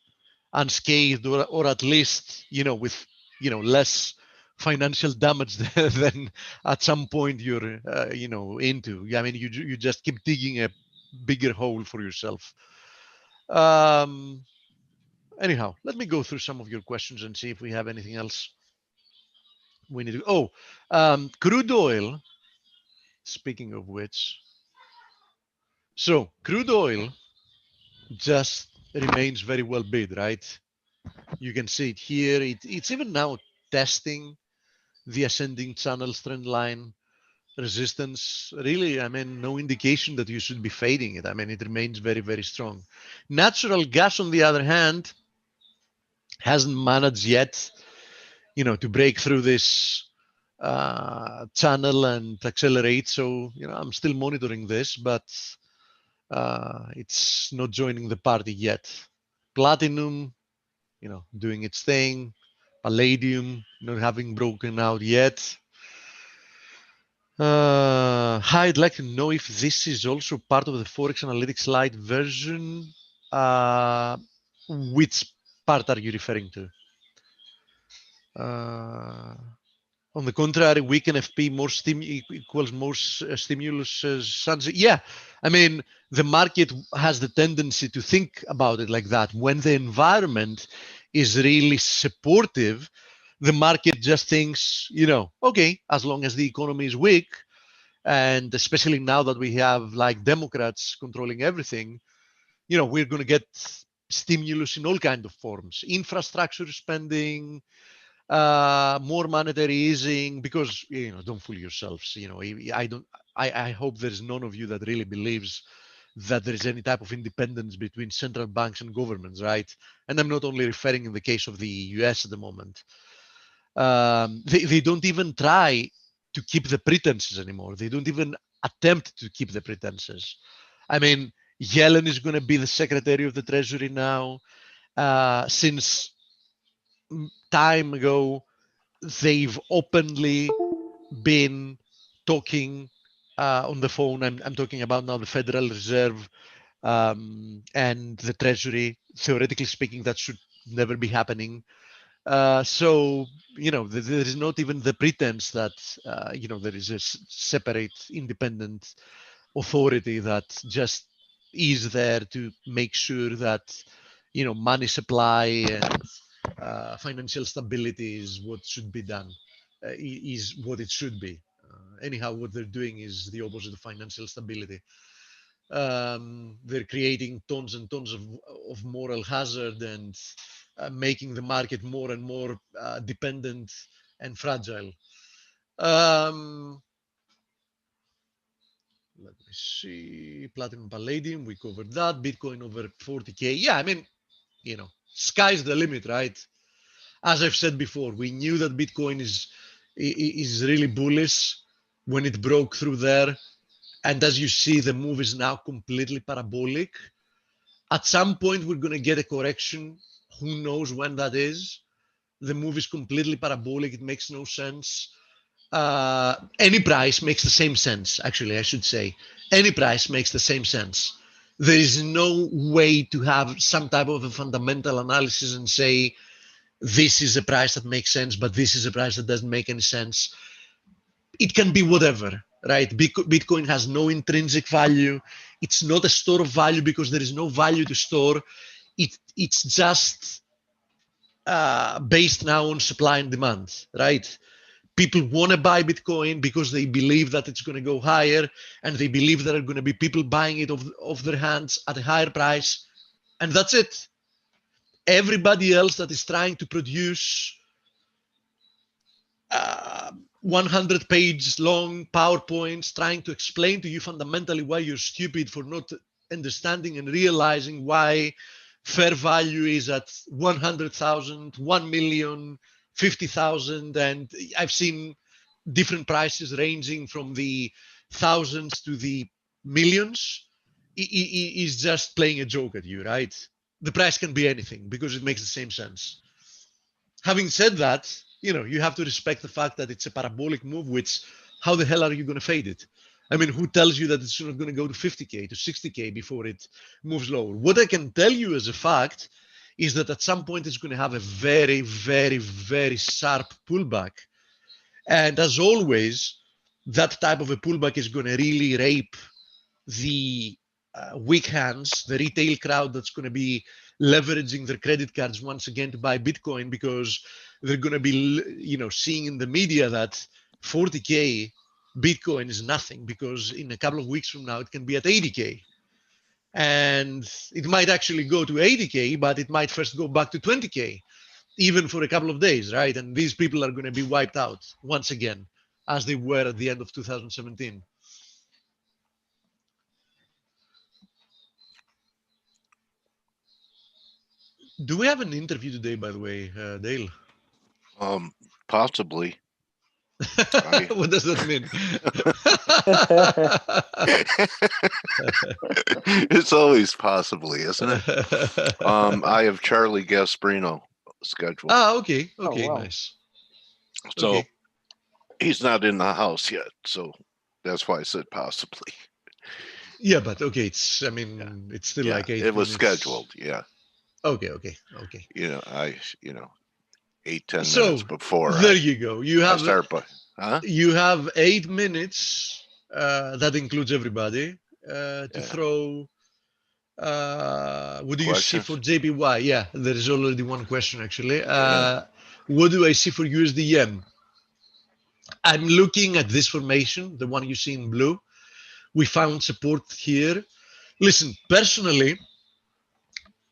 unscathed, or at least, with, less financial damage than at some point you're, into. I mean, you just keep digging a bigger hole for yourself. Anyhow, let me go through some of your questions and see if we have anything else we need to. Crude oil. Speaking of which, so crude oil just remains very well bid, right? You can see it here. It's even now testing the ascending channel trend line resistance. Really, I mean, no indication that you should be fading it. I mean, it remains very, very strong. Natural gas, on the other hand, hasn't managed yet, to break through this channel and accelerate. So, I'm still monitoring this, but it's not joining the party yet. Platinum, doing its thing. Palladium, not having broken out yet. I'd like to know if this is also part of the Forex Analytics Lite version. Which part are you referring to? On the contrary, weak NFP more equals more stimulus. Yeah, I mean, the market has the tendency to think about it like that. When the environment is really supportive, the market just thinks, okay, as long as the economy is weak, and especially now that we have like Democrats controlling everything, we're going to get stimulus in all kinds of forms, infrastructure spending, more monetary easing, because don't fool yourselves. I hope there's none of you that really believes that there is any type of independence between central banks and governments, right? And I'm not only referring in the case of the US at the moment. They don't even try to keep the pretenses anymore. They don't even attempt to keep the pretenses. I mean, Yellen is going to be the Secretary of the Treasury now. Since time ago, they've openly been talking on the phone. I'm talking about now the Federal Reserve and the Treasury. Theoretically speaking, that should never be happening. So, there is not even the pretense that, there is a separate independent authority that just is there to make sure that, money supply and financial stability is what should be done, is what it should be. Anyhow, what they're doing is the opposite of financial stability. They're creating tons and tons of moral hazard and making the market more and more dependent and fragile. Let me see. Platinum, Palladium, we covered that. Bitcoin over 40K. Yeah, I mean, sky's the limit, right? As I've said before, we knew that Bitcoin is really bullish when it broke through there. And as you see, the move is now completely parabolic. At some point, we're going to get a correction. Who knows when that is? The move is completely parabolic. It makes no sense. Any price makes the same sense, actually, I should say. Any price makes the same sense. There is no way to have some type of a fundamental analysis and say, this is a price that makes sense, but this is a price that doesn't make any sense. It can be whatever. right? Bitcoin has no intrinsic value. It's not a store of value because there is no value to store. It's just based now on supply and demand, right? People want to buy Bitcoin because they believe that it's going to go higher, and they believe there are going to be people buying it off their hands at a higher price, and that's it. Everybody else that is trying to produce 100-page long PowerPoints trying to explain to you fundamentally why you're stupid for not understanding and realizing why fair value is at 100,000, 1 million, 50,000. And I've seen different prices ranging from the thousands to the millions. Is just playing a joke at you, right? The price can be anything because it makes the same sense. Having said that, you have to respect the fact that it's a parabolic move, which how the hell are you going to fade it? I mean, who tells you that it's not going to go to 50K, to 60K before it moves lower? What I can tell you as a fact is that at some point it's going to have a very, very, very sharp pullback. And as always, that type of a pullback is going to really rape the weak hands, the retail crowd that's going to be leveraging their credit cards once again to buy Bitcoin because they're going to be, seeing in the media that 40K Bitcoin is nothing because in a couple of weeks from now, it can be at 80K. And it might actually go to 80K, but it might first go back to 20K, even for a couple of days, right? And these people are going to be wiped out once again, as they were at the end of 2017. Do we have an interview today, by the way, Dale? Possibly. What does that mean? It's always possibly, isn't it? I have Charlie Gasparino scheduled. Okay. Oh, wow. Nice. So Okay. he's not in the house yet, so that's why I said possibly. Yeah, but okay, it's still like 8 it was minutes. scheduled, yeah. Okay. 8-10 So, minutes before. There you go. You have huh? You have 8 minutes. That includes everybody to throw. What do you see for JPY? Yeah, there is already one question actually. What do I see for USD yen? I'm looking at this formation, the one you see in blue. We found support here. Listen, personally,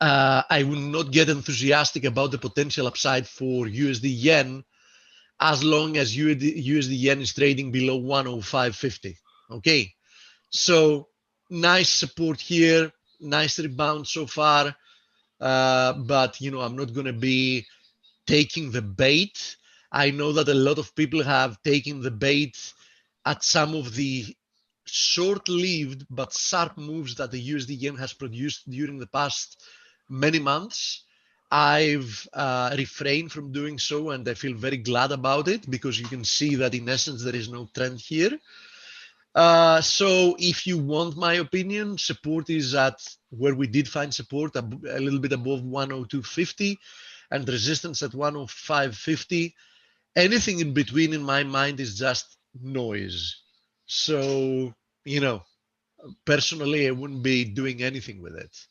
I will not get enthusiastic about the potential upside for USD yen as long as USD yen is trading below 105.50. Okay, so nice support here, nice rebound so far, but I'm not going to be taking the bait. I know that a lot of people have taken the bait at some of the short-lived but sharp moves that the USD yen has produced during the past many months. I've refrained from doing so, and I feel very glad about it because you can see that in essence there is no trend here. So if you want my opinion, support is at where we did find support, a little bit above 102.50, and resistance at 105.50. Anything in between, in my mind, is just noise. So, personally, I wouldn't be doing anything with it.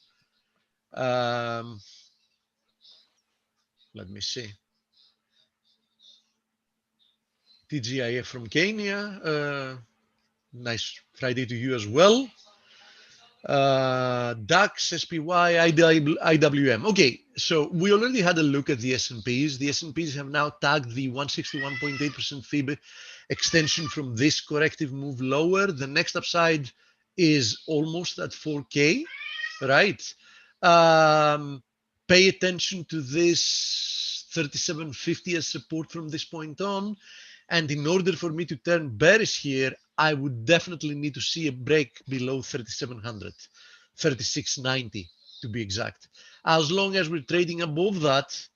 Let me see. TGIF from Kenya. Nice Friday to you as well. DAX, SPY, IWM. Okay, so we already had a look at the S&Ps. The S&Ps have now tagged the 161.8% FIB extension from this corrective move lower. The next upside is almost at 4K, right? Pay attention to this 37.50 as support from this point on. And in order for me to turn bearish here, I would definitely need to see a break below 3,700, 36.90 to be exact. As long as we're trading above that,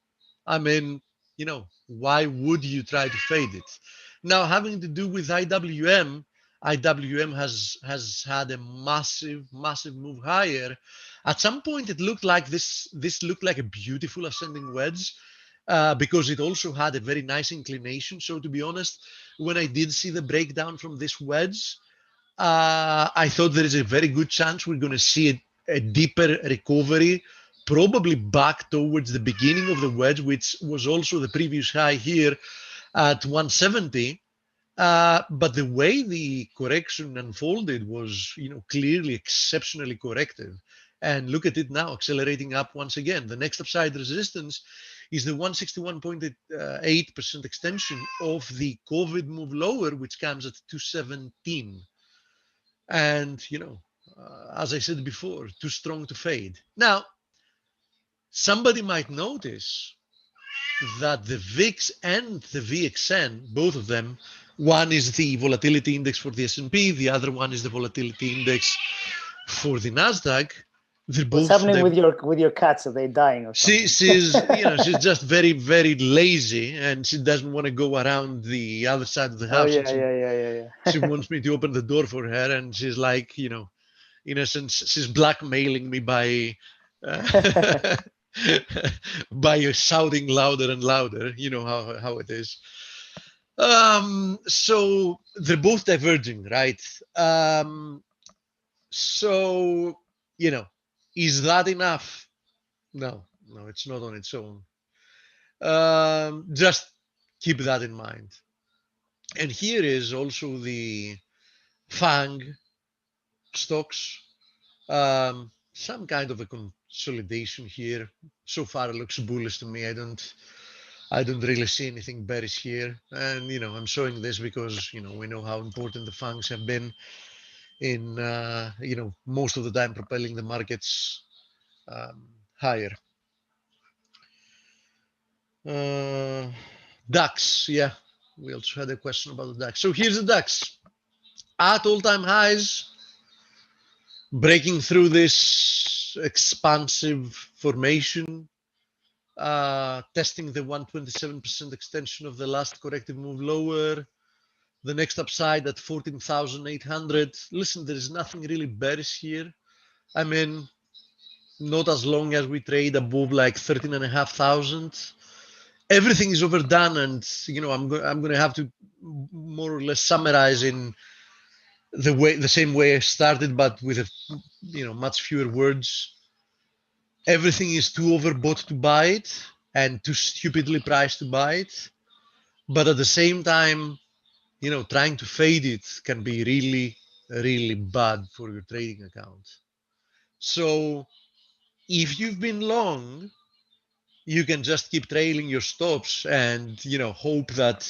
why would you try to fade it? Now, having to do with IWM has had a massive move higher. At some point, it looked like this looked like a beautiful ascending wedge. because it also had a very nice inclination. So to be honest, when I did see the breakdown from this wedge, I thought there is a very good chance we're going to see a deeper recovery, probably back towards the beginning of the wedge, which was also the previous high here at 170. But the way the correction unfolded was, clearly exceptionally corrective. And look at it now, accelerating up once again. The next upside resistance is the 161.8% extension of the COVID move lower, which comes at 217. And, as I said before, too strong to fade. Now, somebody might notice that the VIX and the VXN, both of them, one is the volatility index for the S&P, the other one is the volatility index for the Nasdaq. They're What's both happening with your cats? Are they dying or something? She's she's just very, very lazy, and she doesn't want to go around the other side of the house. Oh yeah. She wants me to open the door for her, and she's like, in essence, she's blackmailing me by by shouting louder and louder. You know how it is. So they're both diverging, right? So, is that enough? No, it's not on its own. Just keep that in mind. And here is also the FANG stocks. Some kind of a consolidation here. So far, it looks bullish to me. I don't really see anything bearish here. And I'm showing this because we know how important the FANGs have been in most of the time propelling the markets higher. DAX, yeah, we also had a question about the DAX. So here's the DAX at all-time highs, breaking through this expansive formation, testing the 127% extension of the last corrective move lower, the next upside at 14,800. Listen, there is nothing really bearish here. I mean, not as long as we trade above like 13,500. Everything is overdone, and I'm going to have to more or less summarize in the same way I started, but with much fewer words. Everything is too overbought to buy it and too stupidly priced to buy it, but at the same time, trying to fade it can be really, really bad for your trading account. So if you've been long, you can just keep trailing your stops and hope that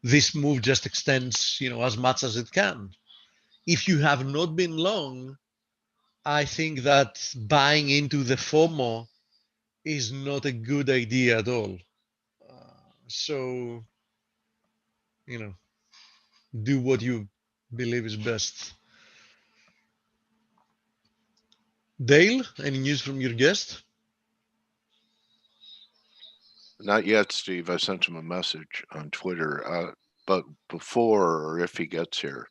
this move just extends as much as it can. If you have not been long, I think that buying into the FOMO is not a good idea at all. So do what you believe is best. Dale, any news from your guest? Not yet, Steve. I sent him a message on Twitter. But before, or if he gets here,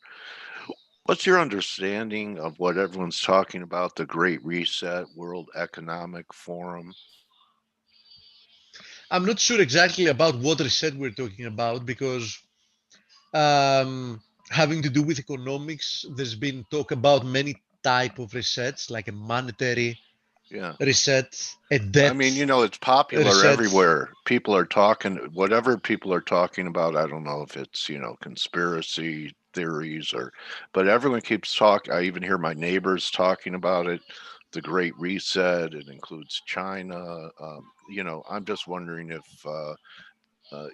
what's your understanding of what everyone's talking about, the Great Reset, World Economic Forum? I'm not sure exactly about what reset we're talking about, because having to do with economics, there's been talk about many type of resets, like a monetary reset, a debt. I mean, it's popular everywhere. People are talking, whatever people are talking about. I don't know if it's, conspiracy theories but everyone keeps talking. I even hear my neighbors talking about it. The Great Reset, it includes China. I'm just wondering if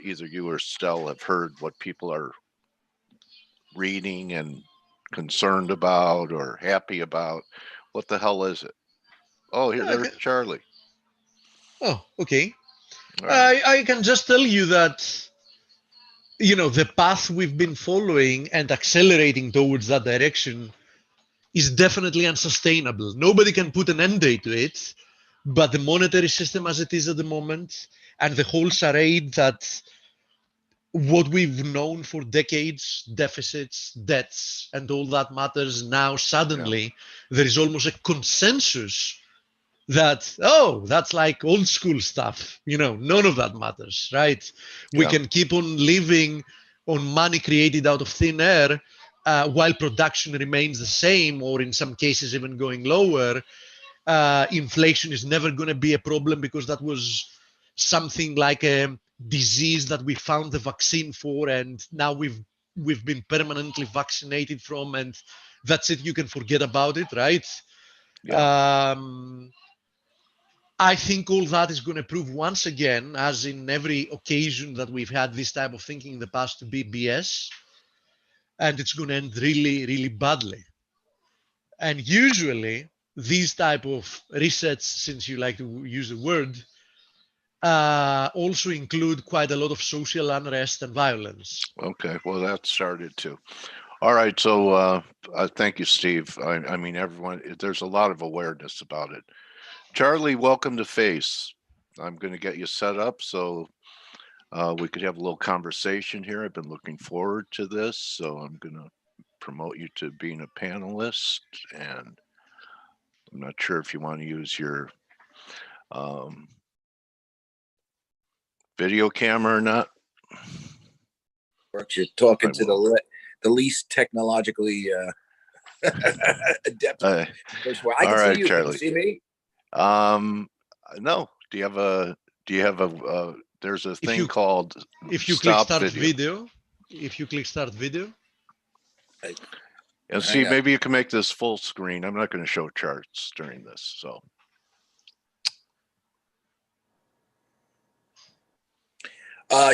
either you or Stell have heard what people are reading and concerned about or happy about. What the hell is it? Oh, there's Charlie. Oh, okay. Right. I can just tell you that, the path we've been following and accelerating towards that direction is definitely unsustainable. Nobody can put an end date to it, but the monetary system as it is at the moment, and the whole charade that what we've known for decades, deficits, debts, and all that matters, now suddenly there is almost a consensus that's like old school stuff. None of that matters, right? We Yeah. can keep on living on money created out of thin air while production remains the same, or in some cases even going lower. Inflation is never going to be a problem because that was something like a disease that we found the vaccine for, and now we've been permanently vaccinated from, and that's it. You can forget about it, right? Yeah. I think all that is going to prove once again, as in every occasion that we've had this type of thinking in the past, to be BS, and it's going to end really, really badly. And usually, these type of resets, since you like to use the word, also include quite a lot of social unrest and violence. Okay. Well, that started too. All right. So thank you, Steve. I mean, everyone, there's a lot of awareness about it. Charlie, welcome to Face. I'm going to get you set up so we could have a little conversation here. I've been looking forward to this. So I'm going to promote you to being a panelist. And I'm not sure if you want to use your video camera or not. You're talking to the least technologically adept. All can right, see you. Charlie. Can you see me? No. Do you have a? There's a thing called if you click start video. If you click start video. And see, maybe you can make this full screen. I'm not going to show charts during this, so.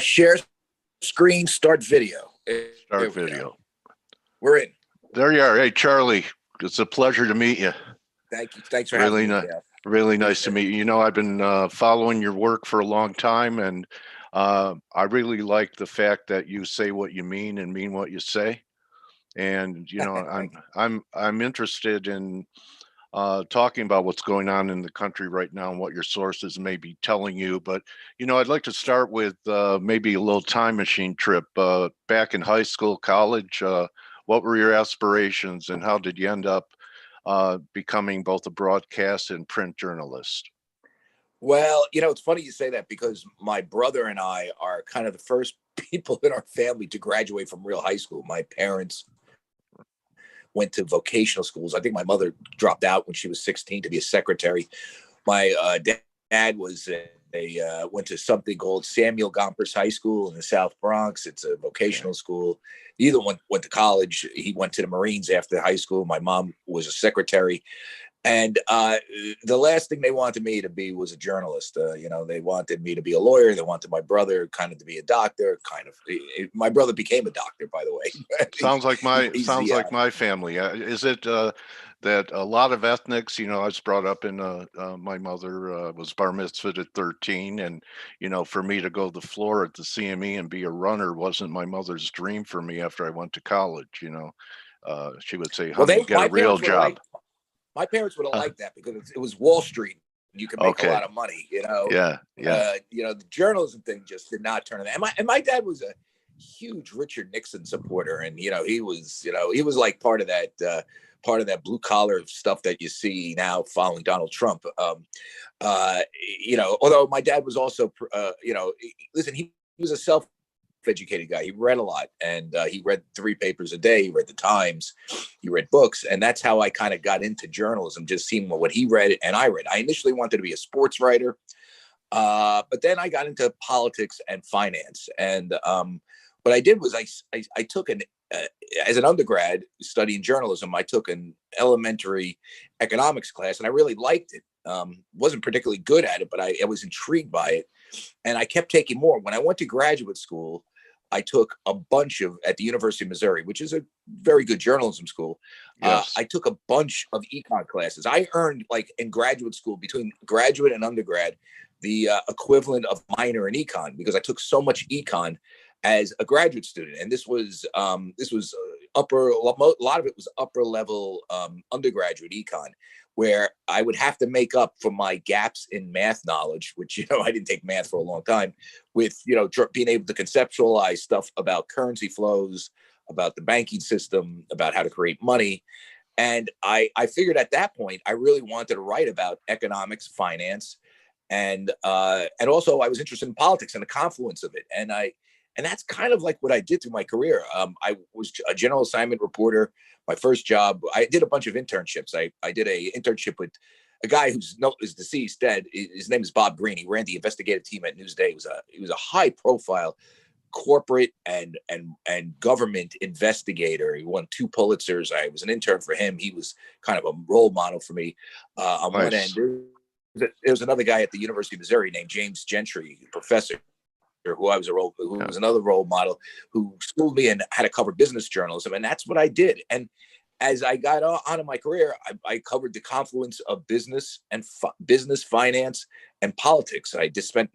Share screen, start video. Start video. We're in. There you are. Hey, Charlie, it's a pleasure to meet you. Thank you. Thanks for having me. Really nice to meet you. I've been following your work for a long time, and I really like the fact that you say what you mean and mean what you say. And I'm interested in talking about what's going on in the country right now and what your sources may be telling you. But I'd like to start with maybe a little time machine trip back in high school, college. What were your aspirations, and how did you end up becoming both a broadcast and print journalist? Well, it's funny you say that, because my brother and I are kind of the first people in our family to graduate from real high school. My parents went to vocational schools. I think my mother dropped out when she was 16 to be a secretary. My dad was went to something called Samuel Gompers High School in the South Bronx. It's a vocational school. Neither one went to college. He went to the Marines after high school. My mom was a secretary. And the last thing they wanted me to be was a journalist. They wanted me to be a lawyer. They wanted my brother kind of to be a doctor. My brother became a doctor, by the way. Sounds like my family. Is it that a lot of ethnics? I was brought up in. My mother was bar mitzvahed at 13, and for me to go to the floor at the CME and be a runner wasn't my mother's dream for me. After I went to college, she would say, "Honey, get a real job." My parents would have liked that, because it was Wall Street. You can make a lot of money, Yeah. The journalism thing just did not turn it. And my dad was a huge Richard Nixon supporter, and he was like part of that blue collar stuff that you see now following Donald Trump. Although my dad was also, listen, he was a self-educated guy. He read a lot, and he read 3 papers a day. He read the Times, he read books, and that's how I kind of got into journalism, just seeing what he read and I read. I initially wanted to be a sports writer, but then I got into politics and finance. And what I did was I took as an undergrad studying journalism, I took an elementary economics class, and I really liked it. Wasn't particularly good at it, but I was intrigued by it, and I kept taking more. When I went to graduate school, I took a bunch at the University of Missouri, which is a very good journalism school. Yes. I took a bunch of econ classes. I earned, like, in graduate school, between graduate and undergrad, the equivalent of minor in econ, because I took so much econ as a graduate student. And this was a lot of it was upper level undergraduate econ, where I would have to make up for my gaps in math knowledge, which, I didn't take math for a long time, with, being able to conceptualize stuff about currency flows, about the banking system, about how to create money. And I figured at that point, I really wanted to write about economics, finance, and also I was interested in politics and the confluence of it. And that's kind of like what I did through my career. I was a general assignment reporter. My first job, I did a bunch of internships. I did a internship with a guy who's deceased, dead. His name is Bob Green. He ran the investigative team at Newsday. He was a high profile corporate and government investigator. He won 2 Pulitzers. I was an intern for him. He was kind of a role model for me. On Nice. one end, there was another guy at the University of Missouri named James Gentry, professor, who was another role model, who schooled me and had to cover business journalism, and that's what I did. And as I got on in my career, I covered the confluence of business and business, finance, and politics. I spent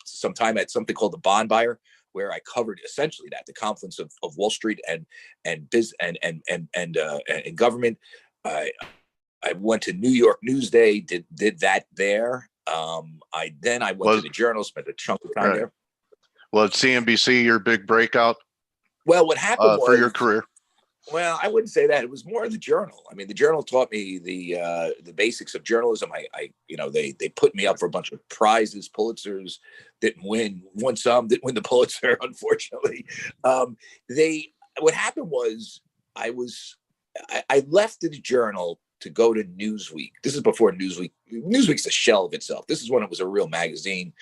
some time at something called the Bond Buyer, where I covered essentially the confluence of Wall Street and government. I went to New York Newsday, did that there. I went to the Journal, spent a chunk of time there. Well, CNBC your big breakout? Well, what happened for your career? Well, I wouldn't say that. It was more the Journal. I mean, the Journal taught me the basics of journalism. They put me up for a bunch of prizes, Pulitzers. Won some, didn't win the Pulitzer, unfortunately. What happened was I left the Journal to go to Newsweek. This is before Newsweek. Newsweek's a shell of itself. This is when it was a real magazine,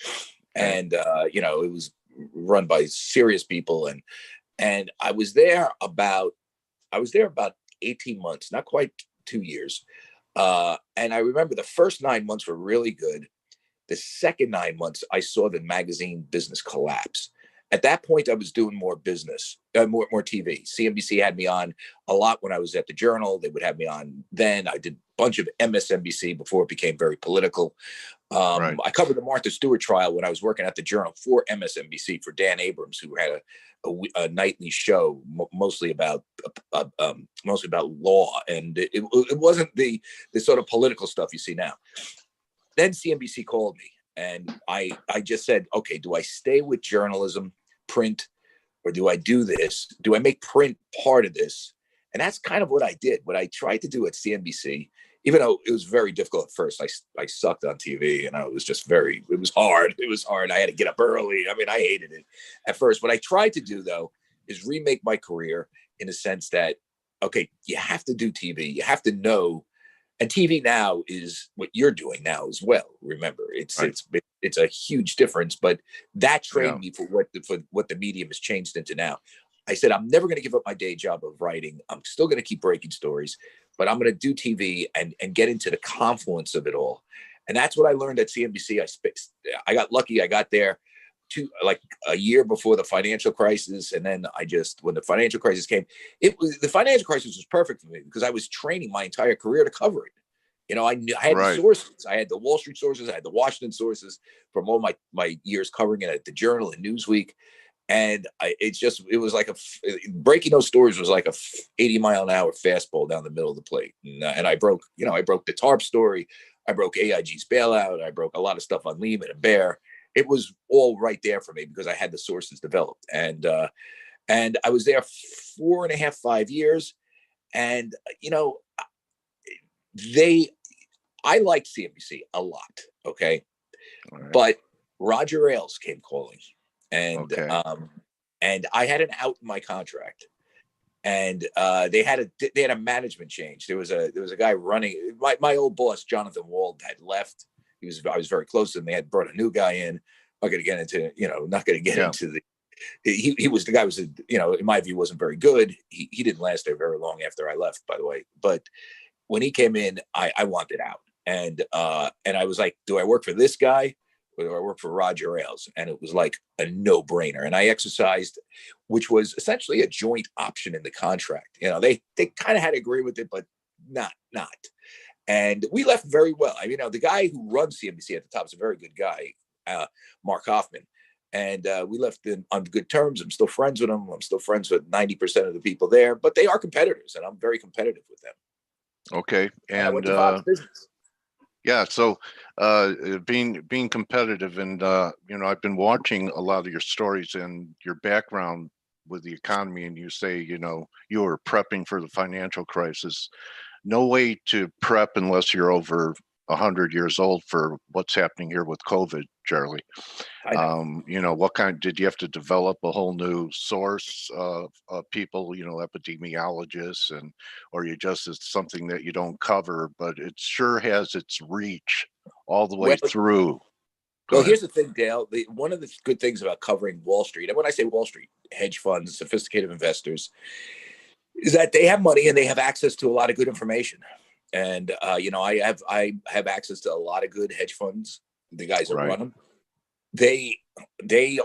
and it was run by serious people. And I was there about 18 months, not quite 2 years. And I remember the first 9 months were really good. The second 9 months, I saw the magazine business collapse. At that point, I was doing more business, more TV. CNBC had me on a lot when I was at the Journal. They would have me on then. I did a bunch of MSNBC before it became very political. Right. I covered the Martha Stewart trial when I was working at the Journal for MSNBC for Dan Abrams, who had a nightly show mostly about law, and it wasn't the sort of political stuff you see now. Then CNBC called me, and I just said, okay, do I stay with journalism, print, or do I do this? Do I make print part of this? And that's kind of what I did. What I tried to do at CNBC, even though it was very difficult at first, I sucked on TV, and it was hard. It was hard. I had to get up early. I mean, I hated it at first. What I tried to do, though, is remake my career in the sense that, okay, you have to do TV. You have to know. And TV now is what you're doing now as well. Remember, it's a huge difference, but that trained me for what the medium has changed into now. I said, I'm never going to give up my day job of writing. I'm still going to keep breaking stories, but I'm going to do TV and get into the confluence of it all. And that's what I learned at CNBC. I got lucky. I got there a year before the financial crisis. And then when the financial crisis came, the financial crisis was perfect for me because I was training my entire career to cover it. I had the sources. I had the Wall Street sources. I had the Washington sources from all my years covering it at the Journal and Newsweek. And it was like breaking those stories was like a 80-mile-an-hour fastball down the middle of the plate. And I broke the TARP story. I broke AIG's bailout. I broke a lot of stuff on Lehman and Bear. It was all right there for me because I had the sources developed. And I was there 4.5, 5 years. And, I liked CNBC a lot. Okay. Right. But Roger Ailes came calling. And and I had an out in my contract, and they had a management change. There was a guy running. My old boss, Jonathan Wald, had left. I was very close to him. They had brought a new guy in. Not going to get into into the. He was the guy was in my view wasn't very good. He didn't last there very long after I left, by the way. But when he came in, I wanted out, and I was like, do I work for this guy? I worked for Roger Ailes, and it was like a no-brainer. And I exercised, which was essentially a joint option in the contract. They kind of had to agree with it, but not. And we left very well. I mean, the guy who runs CNBC at the top is a very good guy, Mark Hoffman. And we left on good terms. I'm still friends with him. I'm still friends with 90% of the people there, but they are competitors, and I'm very competitive with them. Okay. And I went to Fox Business. Yeah. So being competitive, and I've been watching a lot of your stories, and your background with the economy, and you say, you were prepping for the financial crisis. No way to prep unless you're over 100 years old for what's happening here with COVID, Charlie. I know. What did you have to develop a whole new source of people, epidemiologists, or it's something that you don't cover, but it sure has its reach all the way Well, through. Well, here's the thing, Dale. One of the good things about covering Wall Street, and when I say Wall Street, hedge funds, sophisticated investors, is that they have money and they have access to a lot of good information. And I have access to a lot of good hedge funds. The guys that run them, they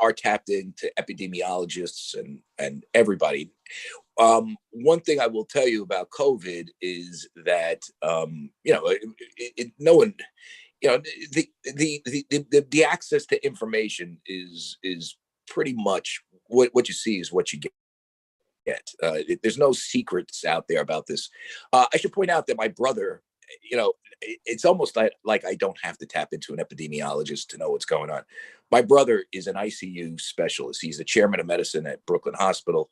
are tapped into epidemiologists and everybody. One thing I will tell you about COVID is that no one. The access to information is pretty much what you see is what you get. There's no secrets out there about this. I should point out that my brother, it's almost like I don't have to tap into an epidemiologist to know what's going on. My brother is an ICU specialist. He's the chairman of medicine at Brooklyn Hospital.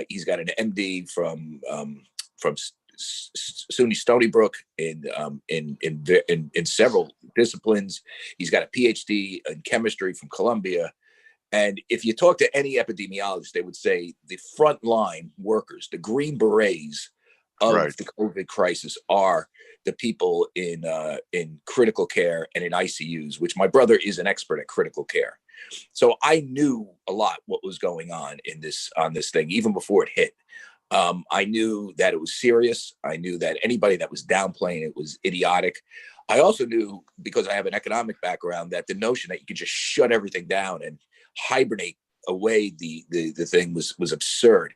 He's got an MD from SUNY Stony Brook in several disciplines. He's got a PhD in chemistry from Columbia. And if you talk to any epidemiologist, they would say the frontline workers, the Green Berets of the COVID crisis, are the people in critical care and in ICUs, which my brother is an expert at critical care. So I knew a lot what was going on on this thing, even before it hit. I knew that it was serious. I knew that anybody that was downplaying it was idiotic. I also knew, because I have an economic background, that the notion that you could just shut everything down and hibernate away the thing was absurd.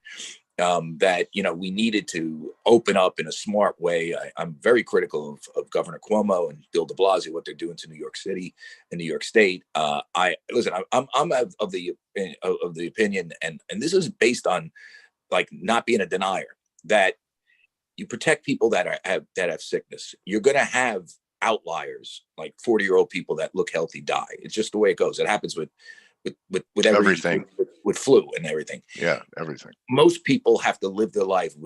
That we needed to open up in a smart way. I'm very critical of Governor Cuomo and Bill de Blasio, what they're doing to New York City and New York State. I'm of the opinion, and this is based on not being a denier, that you protect people that have sickness. You're going to have outliers, like 40-year-old people that look healthy die. It's just the way it goes. It happens with everything, with flu and everything. Yeah, everything. Most people have to live their lives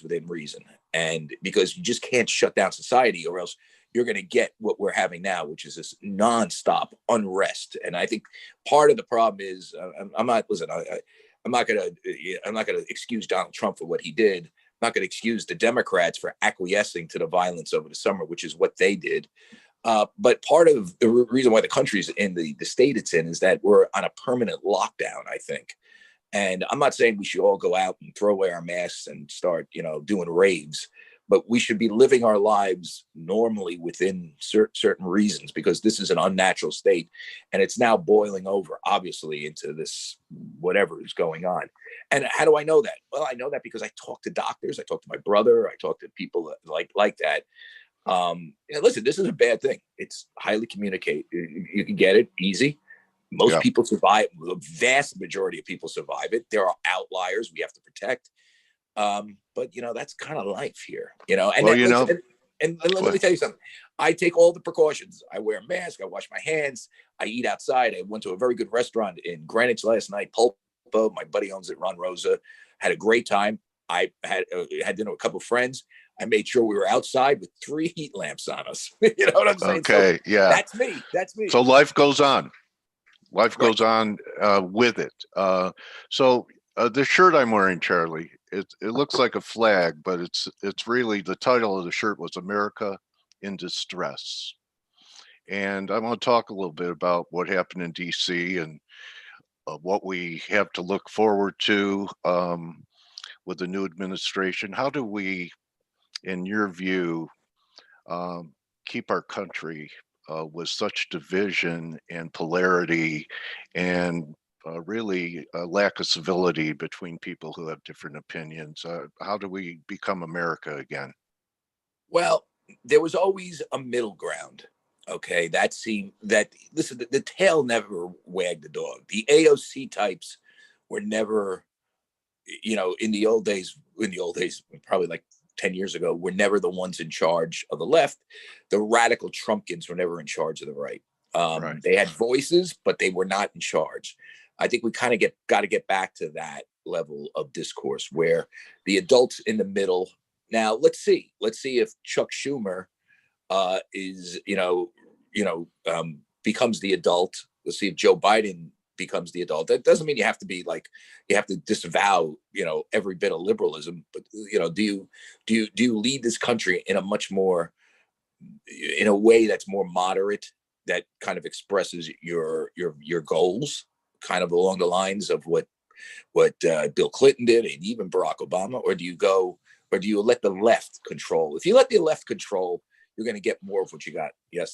within reason, and because you just can't shut down society, or else you're going to get what we're having now, which is this nonstop unrest. And I think part of the problem is, I'm not going to excuse Donald Trump for what he did. I'm not going to excuse the Democrats for acquiescing to the violence over the summer, which is what they did. But part of the reason why the country's in the state it's in is that we're on a permanent lockdown, I think. And I'm not saying we should all go out and throw away our masks and start, doing raves, but we should be living our lives normally within certain reasons, because this is an unnatural state, and it's now boiling over, obviously, into this whatever is going on. And how do I know that? Well, I know that because I talk to doctors, I talk to my brother, I talk to people like that. Listen, this is a bad thing. It's highly communicated. You can get it easy. Most people survive. The vast majority of people survive it. There are outliers we have to protect. But that's kind of life here, and let me tell you something. I take all the precautions. I wear a mask. I wash my hands. I eat outside. I went to a very good restaurant in Greenwich last night, Pulpo. My buddy owns it, Ron Rosa. Had a great time. I had dinner with a couple of friends. I made sure we were outside with 3 heat lamps on us. You know what I'm saying? Okay, so yeah. That's me. So life goes on. Life goes on with it. So the shirt I'm wearing, Charlie, it looks like a flag, but it's really, the title of the shirt was America in Distress. And I want to talk a little bit about what happened in DC and what we have to look forward to with the new administration. How do we, in your view, keep our country with such division and polarity and really a lack of civility between people who have different opinions? How do we become America again? Well, there was always a middle ground. Okay, listen, the tail never wagged the dog. The AOC types were never, in the old days, probably like 10 years ago, were never the ones in charge of the left. The radical Trumpkins were never in charge of the right. They had voices, but they were not in charge. I think we kind of got to get back to that, level of discourse where the adults in the middle. Now let's see if Chuck Schumer becomes the adult. Let's see if Joe Biden becomes the adult. That doesn't mean you have to disavow, every bit of liberalism, but do you lead this country in a way that's more moderate, that kind of expresses your goals, kind of along the lines of what Bill Clinton did and even Barack Obama, or do you let the left control? If you let the left control, you're going to get more of what you got 2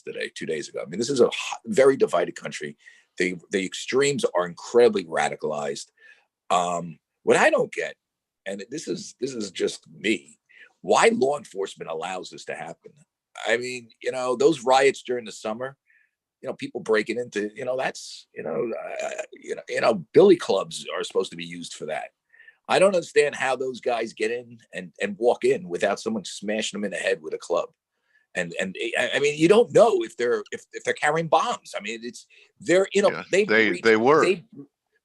days ago. I mean, this is a very divided country. The extremes are incredibly radicalized. What I don't get, and this is just me, why law enforcement allows this to happen. I mean, those riots during the summer, people breaking into, that's, billy clubs are supposed to be used for that. I don't understand how those guys get in and walk in without someone smashing them in the head with a club. And I mean, you don't know if they're carrying bombs. I mean,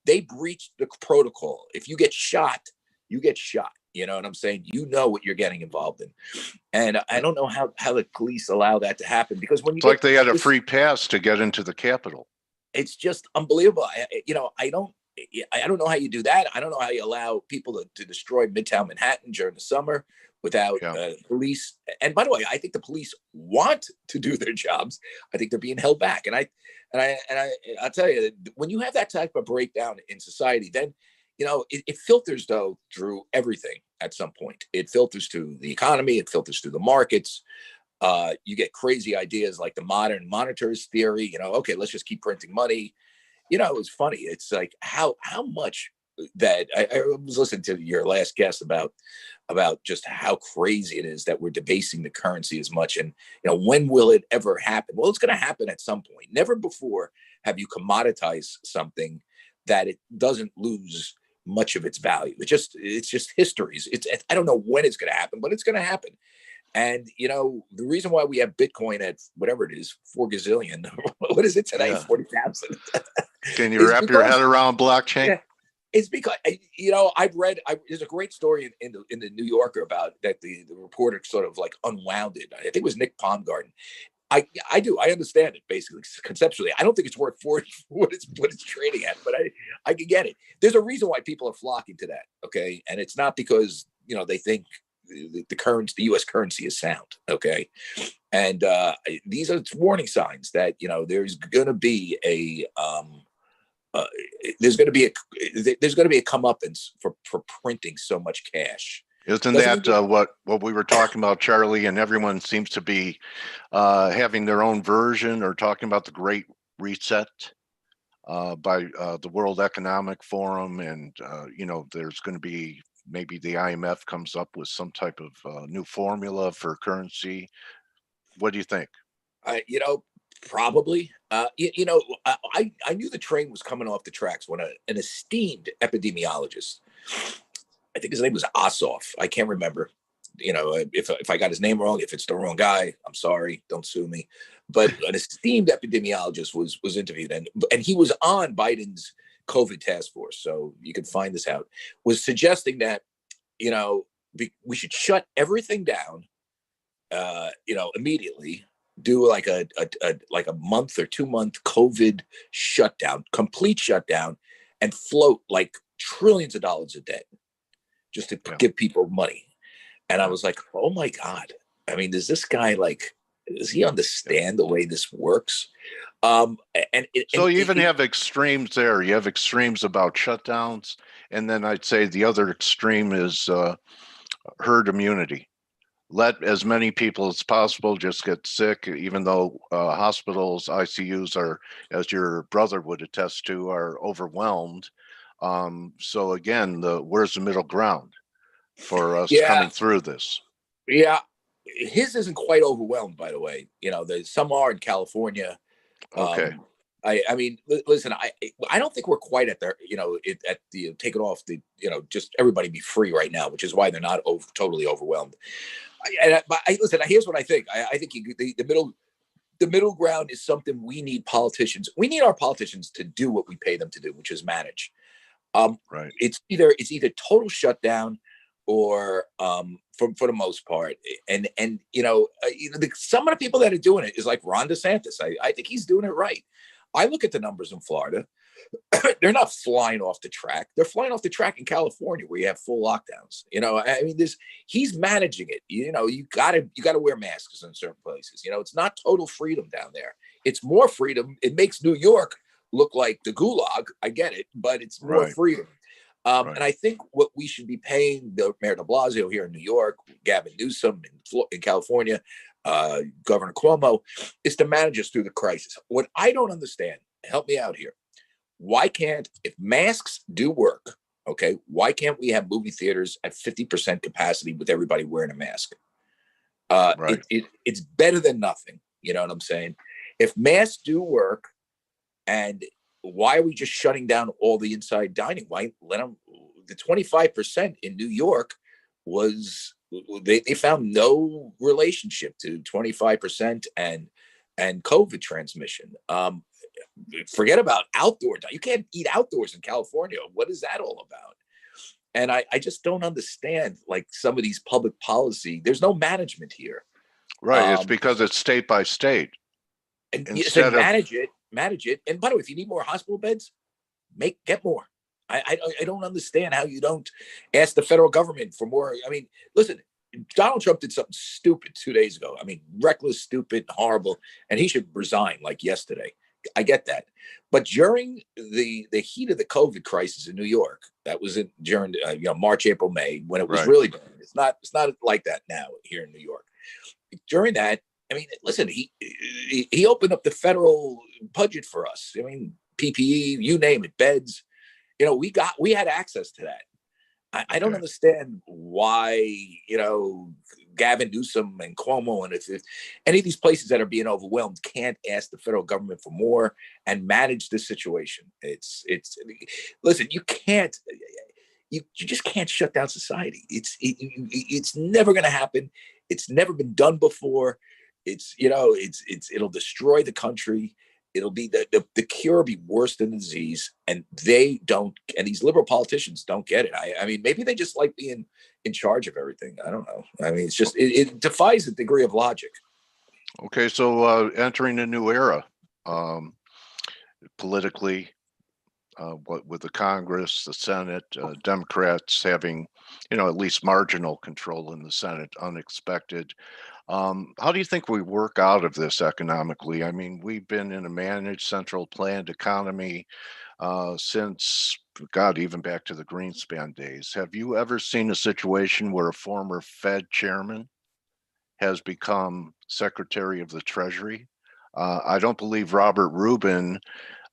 they breached the protocol. If you get shot, you get shot. You know what I'm saying? You know what you're getting involved in. And I don't know how the police allow that to happen, because when it's like they had a free pass to get into the Capitol. It's just unbelievable. I don't know how you do that. I don't know how you allow people to destroy Midtown Manhattan during the summer without police. And by the way, I think the police want to do their jobs. I think they're being held back. And I'll tell you, when you have that type of breakdown in society, then it filters though through everything at some point. It filters to the economy. It filters through the markets. You get crazy ideas like the modern monetary theory. Okay, let's just keep printing money. It's funny. It's like how much that I was listening to your last guest about just how crazy it is that we're debasing the currency as much. And, when will it ever happen? Well, it's going to happen at some point. Never before have you commoditized something that it doesn't lose much of its value. It's just histories. I don't know when it's going to happen, but it's going to happen. And, the reason why we have Bitcoin at whatever it is, 4 gazillion, what is it today? 40,000. Can you wrap your head around blockchain? Yeah, it's because, I've read, there's a great story in the New Yorker about that. The reporter sort of like unwound it. I think it was Nick Palmgarten. I understand it basically conceptually. I don't think it's worth what it's trading at, but I can get it. There's a reason why people are flocking to that. Okay. And it's not because, they think the U.S. currency is sound. Okay. And these are warning signs that, there's going to be a comeuppance for printing so much cash. Isn't that what we were talking about, Charlie? And everyone seems to be having their own version or talking about the Great Reset by the World Economic Forum. And, there's going to be maybe the IMF comes up with some type of new formula for currency. What do you think? Probably. I knew the train was coming off the tracks when an esteemed epidemiologist, I think his name was Ossoff, I can't remember, if I got his name wrong, if it's the wrong guy, I'm sorry, don't sue me. But an esteemed epidemiologist was interviewed, and he was on Biden's COVID task force, so you can find this out, was suggesting that, we should shut everything down, immediately, do like a month or 2 month COVID shutdown, complete shutdown, and float like trillions of dollars of debt just to give people money. And I was like, oh my God. I mean, does this guy does he understand the way this works? So you even have extremes there. You have extremes about shutdowns. And then I'd say the other extreme is herd immunity. Let as many people as possible just get sick, even though hospitals, ICUs are, as your brother would attest to, are overwhelmed. So again, where's the middle ground for us coming through this? Yeah, his isn't quite overwhelmed, by the way. There's some are in California. Okay. I mean, listen, I don't think we're quite at the, at the take it off the, just everybody be free right now, which is why they're not totally overwhelmed. But listen, here's what I think. I think the middle ground is something we need politicians. We need our politicians to do what we pay them to do, which is manage. Right. It's either total shutdown or for the most part. And some of the people that are doing it is like Ron DeSantis. I think he's doing it right. I look at the numbers in Florida. They're not flying off the track. They're flying off the track in California where you have full lockdowns. I mean, he's managing it. You gotta wear masks in certain places. It's not total freedom down there. It's more freedom. It makes New York look like the gulag. I get it, but it's more Right. freedom. Right. And I think what we should be paying Mayor de Blasio here in New York, Gavin Newsom in California, Governor Cuomo, is to manage us through the crisis. What I don't understand, help me out here. Why can't, if masks do work, okay, why can't we have movie theaters at 50% capacity with everybody wearing a mask? Right. It's better than nothing. You know what I'm saying? If masks do work, and why are we just shutting down all the inside dining? Why let them? The 25% in New York was they found no relationship to 25% and COVID transmission. Forget about outdoor. You can't eat outdoors in California. What is that all about? And I just don't understand, like, some of these public policy. There's no management here. Right. It's because it's state by state. And instead manage it. And by the way, if you need more hospital beds, get more. I don't understand how you don't ask the federal government for more. I mean, listen, Donald Trump did something stupid 2 days ago. I mean, reckless, stupid, horrible, and he should resign like yesterday. I get that. But during the heat of the COVID crisis in New York, that was during March, April, May, when it was Right. really bad. It's not like that now here in New York. During that, I mean, listen, he opened up the federal budget for us. I mean, PPE, you name it, beds. We had access to that. I don't understand why, Gavin Newsom and Cuomo and if any of these places that are being overwhelmed can't ask the federal government for more and manage the situation. Listen, you just can't shut down society. It's never going to happen. It's never been done before. It'll destroy the country. It'll be the cure will be worse than the disease, and they don't. And these liberal politicians don't get it. I mean, maybe they just like being in charge of everything. I don't know. I mean, it's just it defies a degree of logic. Okay, so entering a new era, politically, with the Congress, the Senate, Democrats having, at least marginal control in the Senate, unexpected. How do you think we work out of this economically? I mean, we've been in a managed, central planned economy since, God, even back to the Greenspan days. Have you ever seen a situation where a former Fed chairman has become Secretary of the Treasury? I don't believe Robert Rubin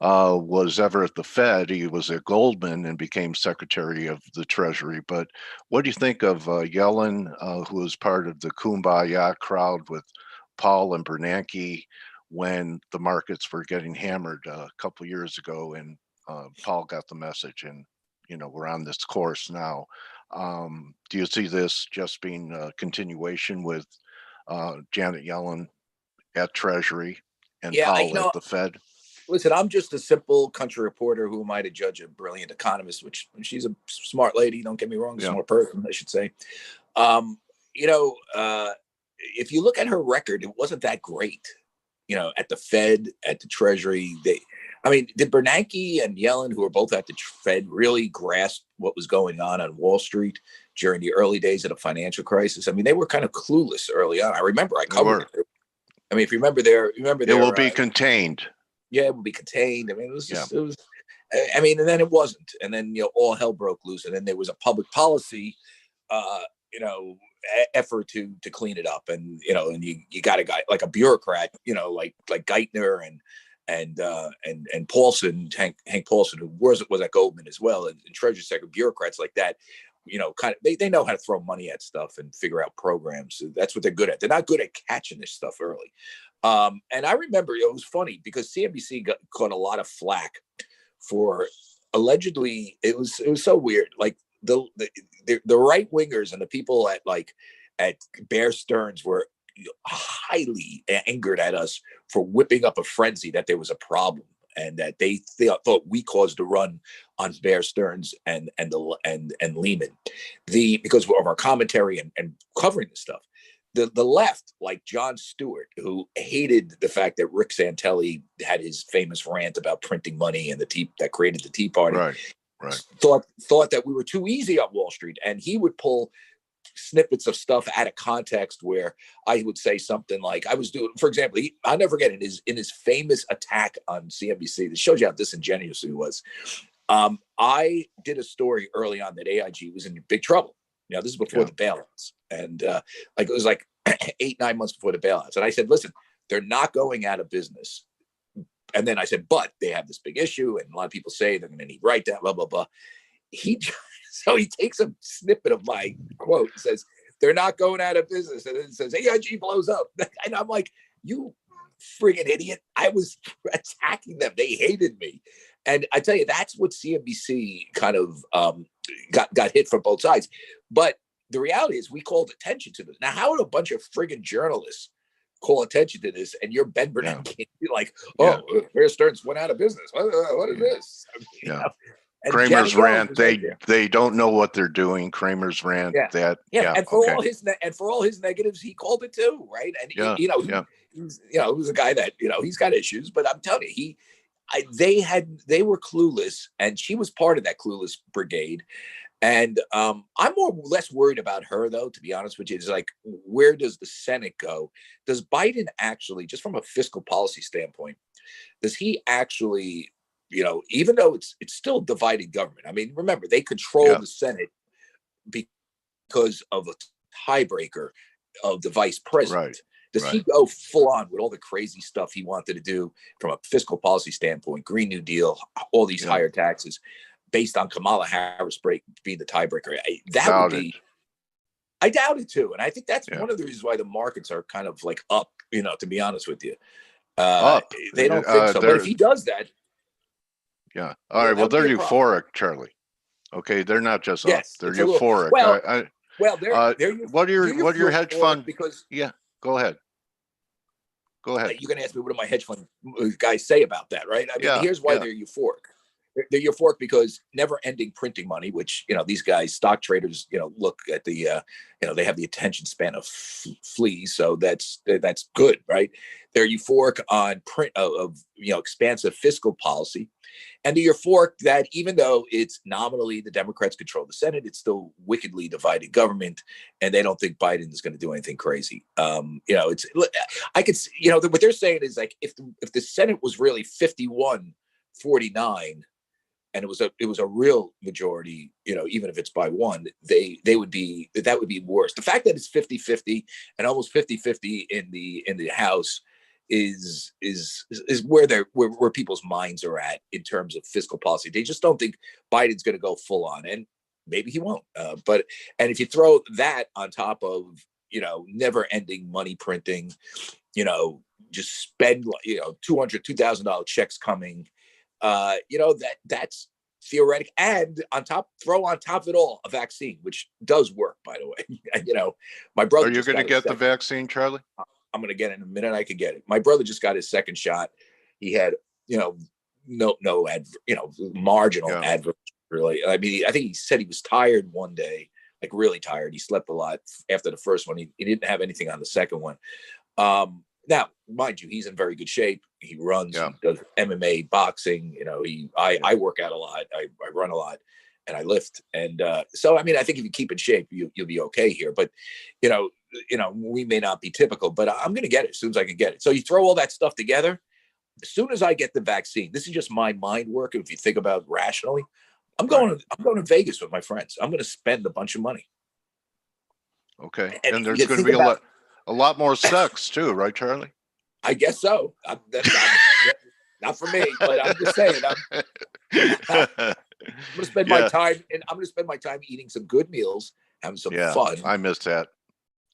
was ever at the Fed. He was at Goldman and became Secretary of the Treasury. But what do you think of Yellen, who was part of the Kumbaya crowd with Paul and Bernanke when the markets were getting hammered a couple years ago, and Paul got the message, and we're on this course now. Do you see this just being a continuation with Janet Yellen at Treasury and Powell at the Fed? Listen, I'm just a simple country reporter. Who am I to judge a brilliant economist? Which she's a smart lady. Don't get me wrong, smart person, I should say. If you look at her record, it wasn't that great. At the Fed, at the Treasury, did Bernanke and Yellen, who were both at the Fed, really grasp what was going on Wall Street during the early days of the financial crisis? I mean, they were kind of clueless early on. I remember I covered it. I mean, if you remember it will be contained. Yeah, it will be contained. I mean, it was just, and then it wasn't. And then, all hell broke loose. And then there was a public policy, effort to clean it up. And, and you got a guy like a bureaucrat, like Geithner and Paulson, Hank Paulson, who was at Goldman as well, and Treasury Secretary, bureaucrats like that, kind of, they know how to throw money at stuff and figure out programs. So that's what they're good at. They're not good at catching this stuff early. And I remember it was funny because CNBC caught a lot of flack for allegedly, it was so weird. Like the right wingers and the people at Bear Stearns were highly angered at us for whipping up a frenzy that there was a problem. and that they thought we caused a run on Bear Stearns and Lehman, because of our commentary and covering this stuff. The left, like Jon Stewart, who hated the fact that Rick Santelli had his famous rant about printing money and that created the Tea Party, right. thought that we were too easy on Wall Street, and he would pull snippets of stuff out of context where I would say something like I was doing, for example, I'll never forget it, in his famous attack on CNBC. This shows you how disingenuous he was. I did a story early on that AIG was in big trouble. This is before the bailouts, and it was like 8-9 months before the bailouts. And I said, listen, they're not going out of business. And then I said, but they have this big issue, and a lot of people say they're going to need write-down, blah, blah, blah. So he takes a snippet of my quote and says, they're not going out of business. And then it says, AIG blows up. And I'm like, you friggin' idiot. I was attacking them. They hated me. And I tell you, that's what CNBC kind of got hit from both sides. But the reality is we called attention to this. Now, how would a bunch of friggin' journalists call attention to this? And you're Ben Bernanke, like, Bear Stearns went out of business. What is this? I mean, you know? Kramer's rant. They don't know what they're doing. Kramer's rant. And for all his negatives, he called it too, right? And he was a guy that he's got issues, but I'm telling you, they were clueless, and she was part of that clueless brigade. And I'm more or less worried about her, though, to be honest with you. Is like, where does the Senate go? Does Biden actually, just from a fiscal policy standpoint, does he actually, even though it's still divided government? I mean, remember, they control the Senate because of a tiebreaker of the vice president. Right. Does he go full on with all the crazy stuff he wanted to do from a fiscal policy standpoint, Green New Deal, all these higher taxes, based on Kamala Harris being the tiebreaker? I doubt it too. And I think that's one of the reasons why the markets are kind of like up, to be honest with you. They don't think so. But if he does that. Yeah. All right. Well, they're euphoric, Charlie. Okay. They're not just up. They're euphoric. They're what are your hedge fund? Because go ahead. You're going to ask me, what do my hedge fund guys say about that, right? I mean, here's why they're euphoric. They're euphoric because never-ending printing money, which these guys, stock traders, look at the, they have the attention span of fleas, so that's good, right? They're euphoric on print of expansive fiscal policy, and they're euphoric that even though it's nominally the Democrats control the Senate, it's still wickedly divided government, and they don't think Biden is going to do anything crazy. It's I could what they're saying is like if the Senate was really 51-49. And it was a real majority, even if it's by one, that would be worse. The fact that it's 50-50 and almost 50-50 in the House is where people's minds are at in terms of fiscal policy. They just don't think Biden's going to go full on, and maybe he won't. And if you throw that on top of never ending money printing, just spend $200,000 checks coming. That's theoretic, and throw on top of it all a vaccine, which does work, by the way. My brother. Are you going to get the vaccine, Charlie? I'm going to get it in a minute. I can get it. My brother just got his second shot. He had, marginal adverse. Really, I mean, I think he said he was tired one day, like really tired. He slept a lot after the first one. He didn't have anything on the second one. Now, mind you, he's in very good shape. He runs, he does MMA, boxing. I work out a lot. I run a lot, and I lift. And so, I mean, I think if you keep in shape, you'll be okay here. But, we may not be typical, but I'm going to get it as soon as I can get it. So you throw all that stuff together. As soon as I get the vaccine, this is just my mind work. If you think about rationally, I'm going to Vegas with my friends. I'm going to spend a bunch of money. Okay, and there's going to be a lot more sex too, right, Charlie? I guess so. Not for me, but I'm just saying. I'm going to spend my time, and I'm going to spend my time eating some good meals, having some fun. I miss that.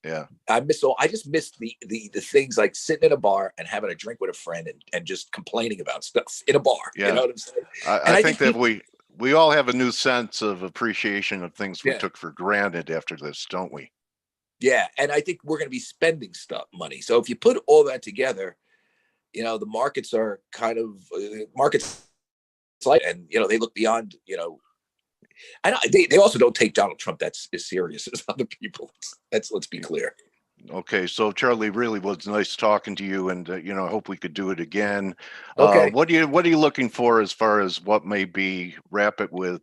Yeah, I just miss the things like sitting in a bar and having a drink with a friend and just complaining about stuff in a bar. Yeah. You know what I'm saying? I think that we all have a new sense of appreciation of things we took for granted after this, don't we? Yeah, and I think we're going to be spending money. So if you put all that together, you know, the markets are kind of markets like, and you know, they look beyond, you know, I know they also don't take Donald Trump that's as serious as other people. Let's be clear. Okay, so Charlie, really was nice talking to you, and you know, I hope we could do it again. Okay. What are you looking for as far as what may be, wrap it with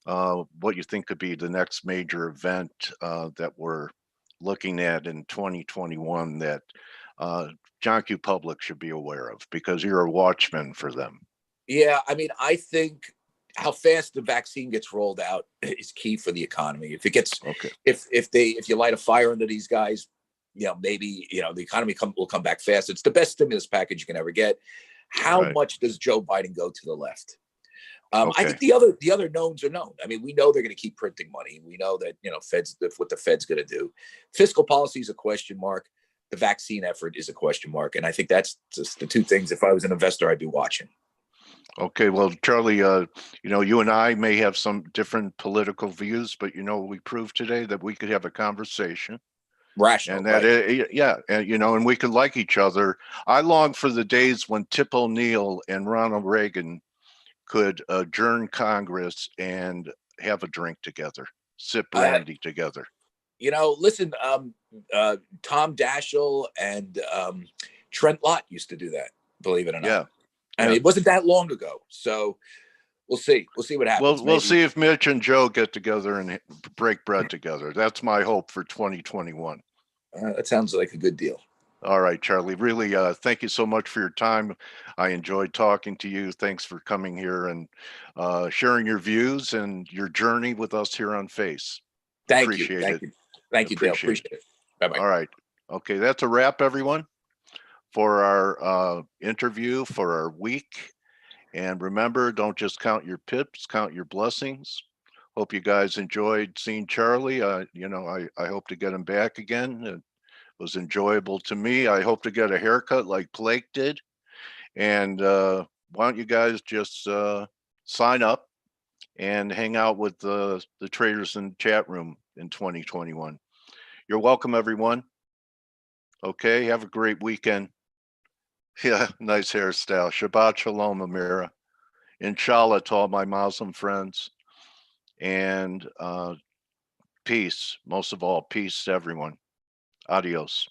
what you think could be the next major event that we're looking at in 2021 that John Q. Public should be aware of, because you're a watchman for them. Yeah, I mean, I think how fast the vaccine gets rolled out is key for the economy. If it gets, Okay. if you light a fire under these guys, you know, maybe, you know, the economy will come back fast. It's the best stimulus package you can ever get. How Right. much does Joe Biden go to the left? I Okay. think the other knowns are known. I mean, we know they're going to keep printing money. We know that, you know, what the Fed's going to do. Fiscal policy is a question mark. The vaccine effort is a question mark. And I think that's just the two things. If I was an investor, I'd be watching. Okay, well, Charlie, you know, you and I may have some different political views, but you know, we proved today that we could have a conversation. Rational, And that, right? yeah, and you know, and we could like each other. I long for the days when Tip O'Neill and Ronald Reagan could adjourn Congress and have a drink together, sip brandy together. You know, listen, Tom Daschle and Trent Lott used to do that, believe it or not. Yeah. I mean, it wasn't that long ago. So we'll see. We'll see what happens. We'll see if Mitch and Joe get together and break bread together. That's my hope for 2021. That sounds like a good deal. All right, Charlie, really, thank you so much for your time. I enjoyed talking to you. Thanks for coming here and sharing your views and your journey with us here on Face. Thank Appreciate you. Thank it. you. Thank you, Dale. Appreciate it. Bye-bye. All right. Okay, that's a wrap, everyone, for our interview for our week. And remember, don't just count your pips, count your blessings. Hope you guys enjoyed seeing Charlie. You know, I hope to get him back again. It was enjoyable to me. I hope to get a haircut like Blake did. And why don't you guys just sign up and hang out with the traders in the chat room in 2021. You're welcome, everyone. Okay, have a great weekend. Yeah, nice hairstyle. Shabbat shalom, Amira. Inshallah to all my Muslim friends. And peace. Most of all, peace to everyone. Adios.